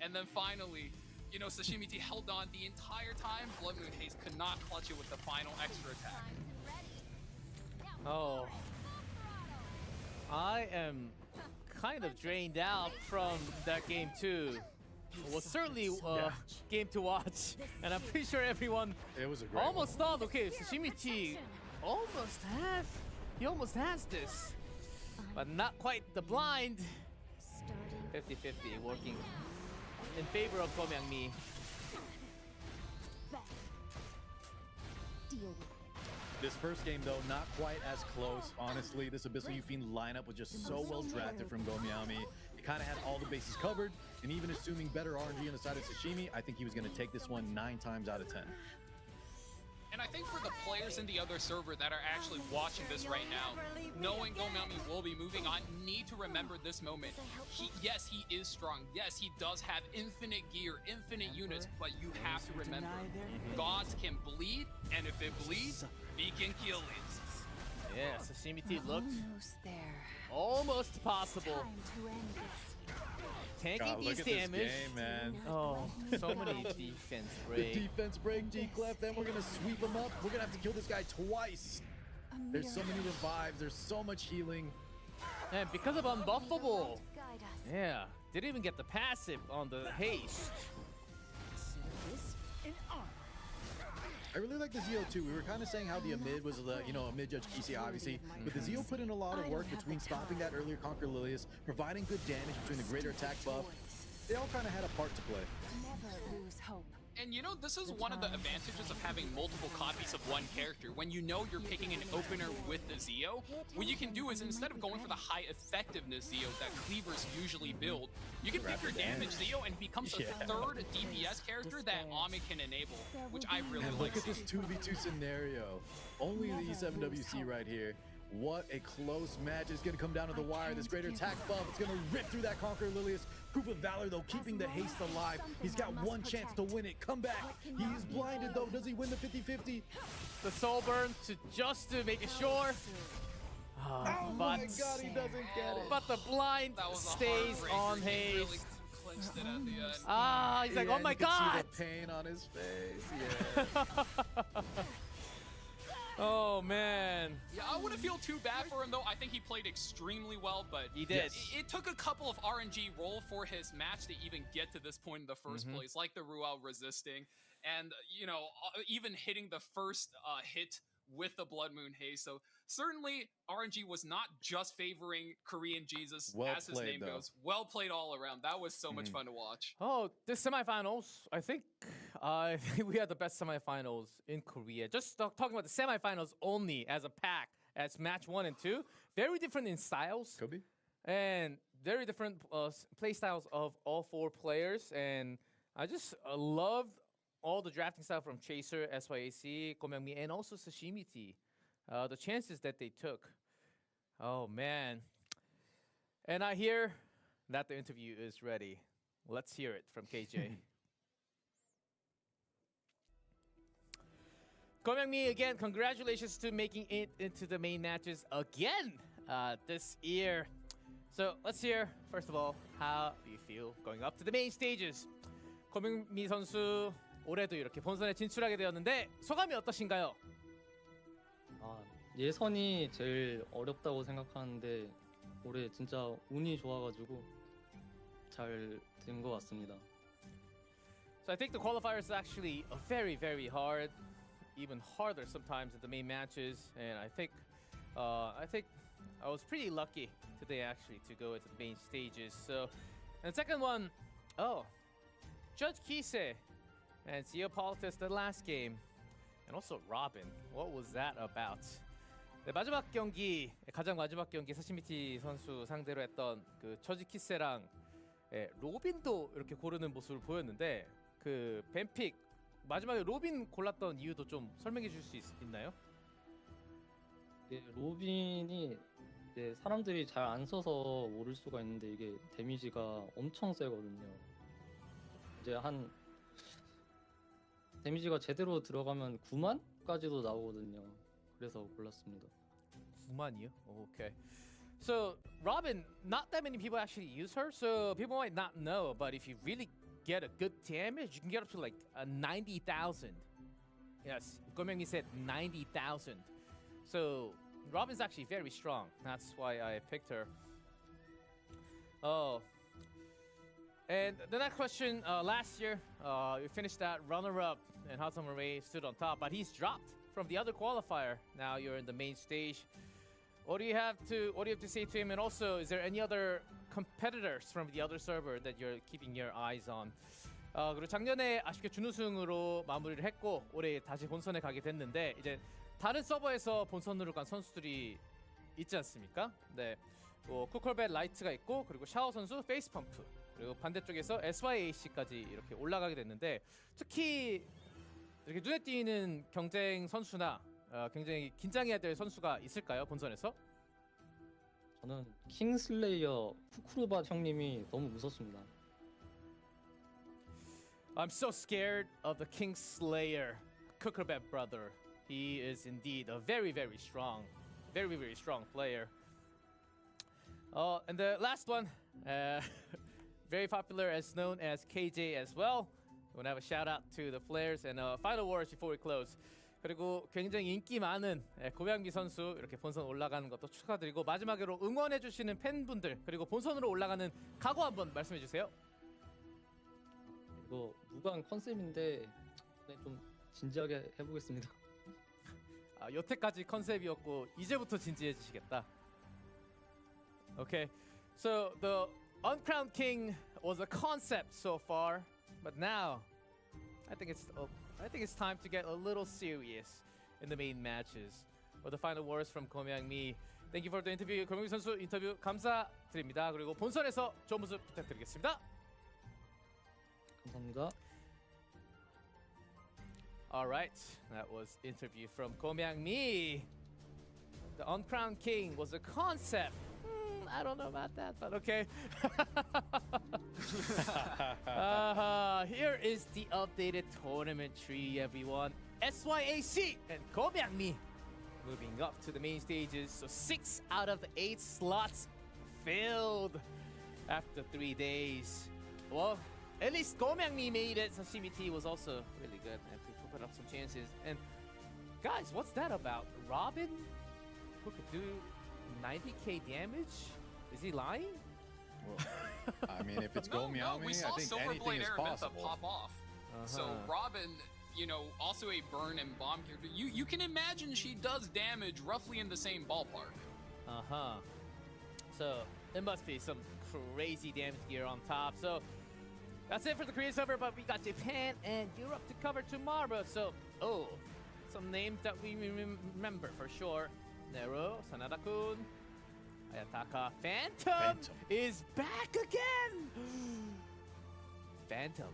And then finally, Sashimi T held on the entire time. Blood Moon Haze could not clutch it with the final extra attack. Oh. I am kind of drained out from that game too. It was certainly a game to watch. And I'm pretty sure everyone almost thought, okay, Sashimi T he almost has this. But not quite the blind. 50-50 working in favor of Go Myung-mi. This first game, though, not quite as close, honestly. This Abyssal Yufine lineup was just so well drafted from Go Myung-mi. He kind of had all the bases covered, and even assuming better RNG on the side of Sashimi, I think he was going to take this one 9 times out of 10. And I think for the players in the other server that are actually watching this right now, knowing Go Myung-mi will be moving on, need to remember this moment. Yes, he is strong. Yes, he does have infinite gear, infinite units, but you have to remember, gods can bleed, and if it bleeds, we can kill it. Yeah, Sashimi T looked almost possible. Tanking these damage. This game, man. Oh, so many defense break. The defense break, D-Clef, then we're gonna sweep him up. We're gonna have to kill this guy twice. There's so many revives, there's so much healing. And because of unbuffable. Yeah, didn't even get the passive on the haste. I really like the Zio too. We were kind of saying how the Amid was a mid Judge Kisei, obviously, but the Zio put in a lot of work between stopping that earlier Conquer Lilius, providing good damage between the greater attack buff. They all kind of had a part to play. Never lose hope. And this is one of the advantages of having multiple copies of one character. When you know you're picking an opener with the Zio, what you can do is instead of going for the high effectiveness Zio that cleavers usually build, you can pick your damage Zio and it becomes a third DPS character that Ahmed can enable, which I really like. Look at this 2v2 scenario. Only the E7WC right here. What a close match. It's going to come down to the wire. This greater attack buff, it's going to rip through that Conqueror Lilius. Proof of Valor, though, keeping the haste alive. He's got one chance to win it. Come back. He is blinded, though. Does he win the 50-50? The soul burn just to make it sure. Oh my god, he doesn't get it. But the blind stays on haste. Really clinched it at the end. He's like, oh my god. See the pain on his face. Yeah. Oh man. Yeah, I wouldn't feel too bad for him though. I think he played extremely well, but he did. It took a couple of RNG roll for his match to even get to this point in the first place, like the Ruel resisting, and even hitting the first hit with the Blood Moon Haze. So certainly RNG was not just favoring Korean Jesus, as his name goes. Well played all around. That was so much fun to watch. Oh, the semifinals, I think we had the best semifinals in Korea. Just talking about the semifinals only as a pack, as match 1 and 2. Very different in styles. Could be. And very different play styles of all 4 players. And I just loved all the drafting style from Chaser, SYAC, Go Myung-mi, and also Sashimi T. The chances that they took. Oh, man. And I hear that the interview is ready. Let's hear it from KJ. Go Myung-mi, again, congratulations to making it into the main matches again this year. So let's hear, first of all, how do you feel going up to the main stages? Go Myung-mi 선수 올해도 이렇게 본선에 진출하게 되었는데 소감이 어떠신가요? 예선이 제일 어렵다고 생각하는데 올해 진짜 운이 좋아가지고 잘 된 것 같습니다. So I think the qualifiers is actually very, very hard, even harder sometimes in the main matches, and I think I was pretty lucky today actually to go into the main stages. So, and the second one, Judge Kisei And Geopolitics the last game. And also Robin. What was that about? 네, 마지막 경기, 가장 마지막 경기 사시미티 선수 상대로 했던 그 처지키세랑 로빈도 이렇게 고르는 모습을 보였는데 그 뱀픽 마지막에 로빈 골랐던 이유도 좀 설명해 줄 수 있나요? 예, 로빈이 이제 사람들이 잘 안 써서 모를 수가 있는데 이게 데미지가 엄청 세거든요. 이제 한 데미지가 제대로 들어가면 9만까지도 나오거든요. 그래서 골랐습니다. 9만이요? Okay. So Robin, not that many people actually use her, so people might not know. But if you really get a good damage, you can get up to like 90,000. Yes, Gomengi said 90,000. So Robin's actually very strong. That's why I picked her. Oh. And the next question, last year, you finished that runner-up, and Hatsum Ray stood on top, but he's dropped from the other qualifier. Now you're in the main stage. What do you have to say to him? And also, is there any other competitors from the other server that you're keeping your eyes on? 그리고 작년에 아쉽게 준우승으로 마무리를 했고 올해 다시 본선에 가게 됐는데 이제 다른 서버에서 본선으로 간 선수들이 있지 않습니까? 네, 뭐 쿠컬벳 라이트가 있고 그리고 샤오 선수 페이스 펌프 그리고 반대쪽에서 SYAC까지 이렇게 올라가게 됐는데 특히 이렇게 눈에 띄는 경쟁 선수나 굉장히 긴장해야 될 선수가 있을까요? 본선에서? 저는 킹슬레이어 쿠쿠르바 형님이 너무 무섭습니다. I'm so scared of the Kingslayer, Kukurbet brother. He is indeed a very, very strong player. And the last one, very popular as known as KJ as well. We want to have a shout out to the players and final words before we close. 그리고 굉장히 인기 많은 고양미 선수 이렇게 본선 올라가는 것도 축하드리고 마지막으로 응원해 주시는 팬분들 그리고 본선으로 올라가는 각오 한번 말씀해 주세요. 이거 무관 컨셉인데 좀 진지하게 해보겠습니다. 여태까지 컨셉이었고 이제부터 진지해지시겠다. Okay, so the uncrowned king was a concept so far, but now I think it's time to get a little serious in the main matches. Or the final words from 고명미. Thank you for the interview. 고명미 선수 인터뷰 감사드립니다. 그리고 본선에서 좋은 모습 부탁드리겠습니다. 감사합니다. All right, that was interview from 고명미. The uncrowned king was a concept. I don't know about that, but okay. Here is the updated tournament tree, everyone. SYAC and 고명미 moving up to the main stages. So 6 out of the 8 slots filled after 3 days. Well, at least 고명미 made it. Sashimi T was also really good and put up some chances. And guys, what's that about? Robin, who could do 90k damage? Is he lying? Well, I mean, if it's No, Gomiami, we saw I think Silver anything Blade is Aramintha possible. pop off. So Robin, you know, also a burn and bomb character. You can imagine she does damage roughly in the same ballpark. So it must be some crazy damage gear on top. So that's it for the Korean server, but we got Japan and Europe to cover tomorrow. So some names that we remember for sure. Nero, Sanada-kun, Ayataka, Phantom is back again. Phantom.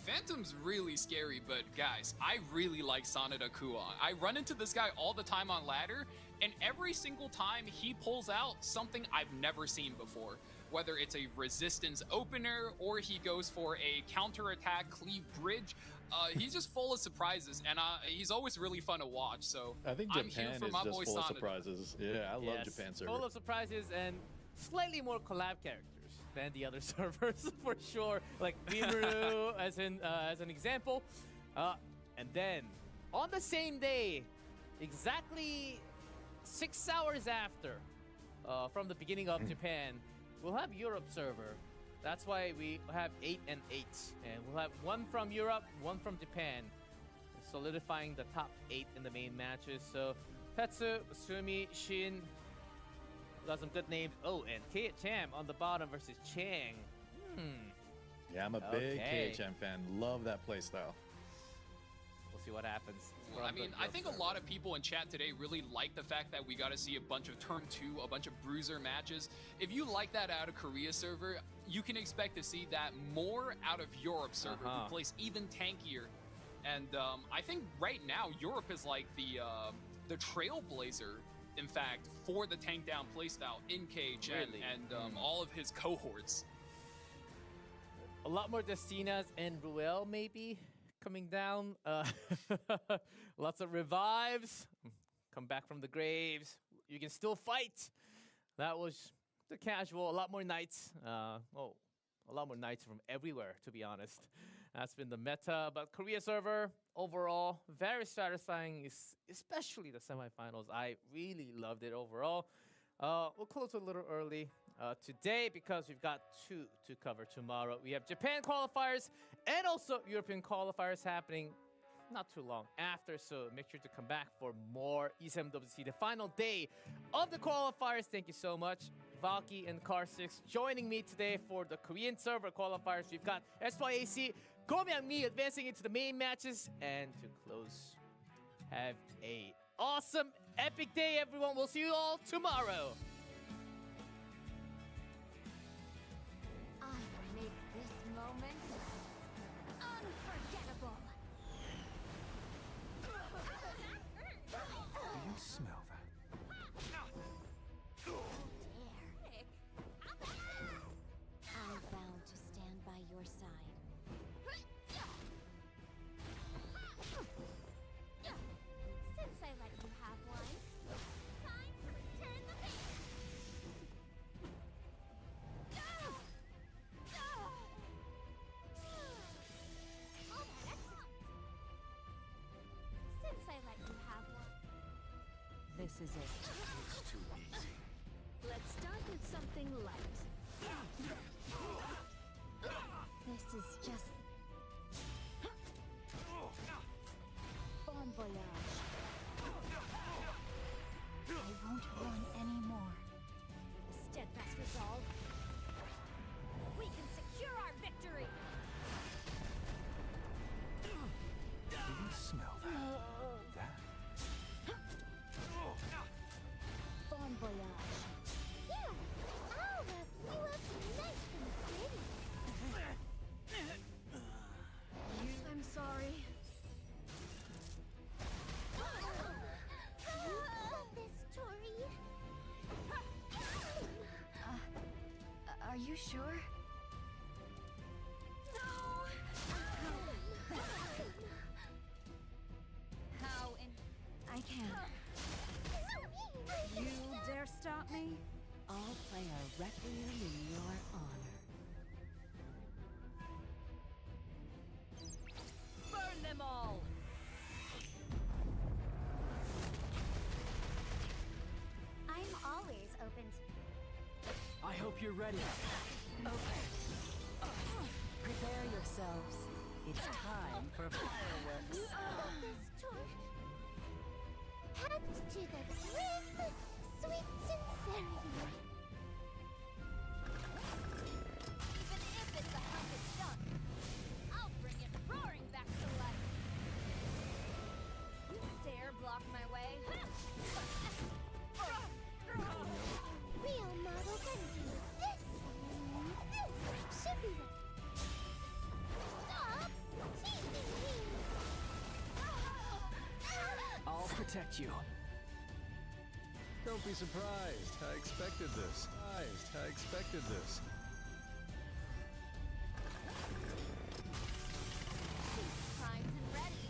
Phantom's really scary, but guys, I really like Sanada Kua. I run into this guy all the time on ladder, and every single time he pulls out something I've never seen before. Whether it's a resistance opener or he goes for a counterattack cleave bridge, he's just full of surprises, and he's always really fun to watch. So I think I'm Japan here for is my just boy full of Sanada. surprises. Yeah, I love Japan server. Full of surprises and slightly more collab characters than the other servers for sure. Like Mimaru as an example. And then on the same day, exactly 6 hours after from the beginning of Japan, we'll have Europe server. That's why we have 8 and 8. And we'll have one from Europe, one from Japan, solidifying the top 8 in the main matches. So Tetsu, Sumi, Shin, got some good names. Oh, and Cham on the bottom versus Chang. Yeah, I'm a big Okay. KHM fan. Love that playstyle. We'll see what happens. Well, I mean, I think a lot of people in chat today really like the fact that we got to see a bunch of Term 2, a bunch of bruiser matches. If you like that out of Korea server, you can expect to see that more out of Europe server, who plays even tankier. And I think right now, Europe is like the trailblazer, in fact, for the tank down playstyle in KHN Really? and all of his cohorts. A lot more Destinas and Ruel maybe coming down. Lots of revives. Come back from the graves. You can still fight. That was the casual. A lot more knights. A lot more knights from everywhere, to be honest. That's been the meta. But Korea server, overall, very satisfying, especially the semifinals. I really loved it overall. We'll close a little early today because we've got 2 to cover tomorrow. We have Japan qualifiers and also European qualifiers happening not too long after, so make sure to come back for more E7WC, the final day of the qualifiers. Thank you so much, Valky and Car6, joining me today for the Korean server qualifiers. We've got SYAC, Gomi advancing into the main matches, and to close, have a awesome, epic day, everyone. We'll see you all tomorrow. I will make this moment unforgettable. Do you smell that? I'm bound to stand by your side. Since I let you have one, time to return the favor. Oh, that's excellent. Since I let you have one. This is it. It's too easy. Let's start with something light. This is just bon voyage. I won't run anymore. With a steadfast resolve, we can secure our victory. Do you smell that? Bon voyage. Yeah, I'll wrap you up nice and pretty. I'm sorry. This Tori. Are you sure? No. How in? I can't. You dare stop me? I'll play a requiem in your honor. Burn them all! I'm always open to... I hope you're ready. Okay. Prepare yourselves. It's time for fireworks. This torch. Packed to the brim, sweet sincerity. Even if it's a hunk of junk, I'll bring it roaring back to life. You dare block my way? Real models energy. This should be ready. Stop teasing me. I'll protect you. Don't be surprised. I expected this. Primed and ready.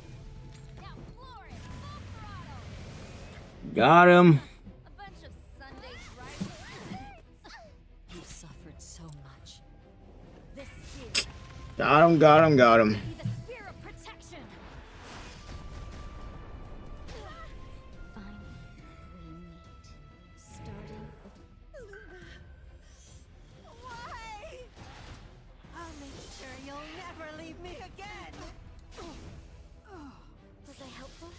Now floor it, full throttle. Got him. A bunch of Sunday drivers. You suffered so much. This is Got him. Be the spear of protection. Finally, we meet. Starting with Luna. Why? I'll make sure you'll never leave me again. Was I helpful?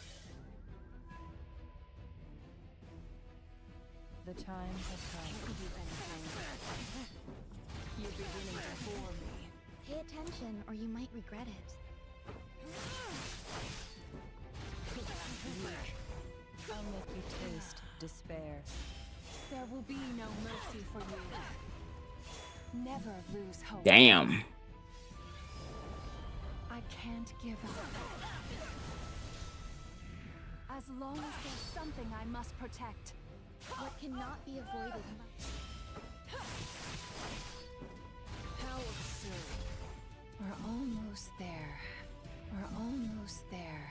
The time has come. You're beginning to bore me. Pay attention or you might regret it. I'll make you taste despair. There will be no mercy for you. Never lose hope. Damn. I can't give up. As long as there's something I must protect. What cannot be avoided. How absurd. We're almost there. We're almost there.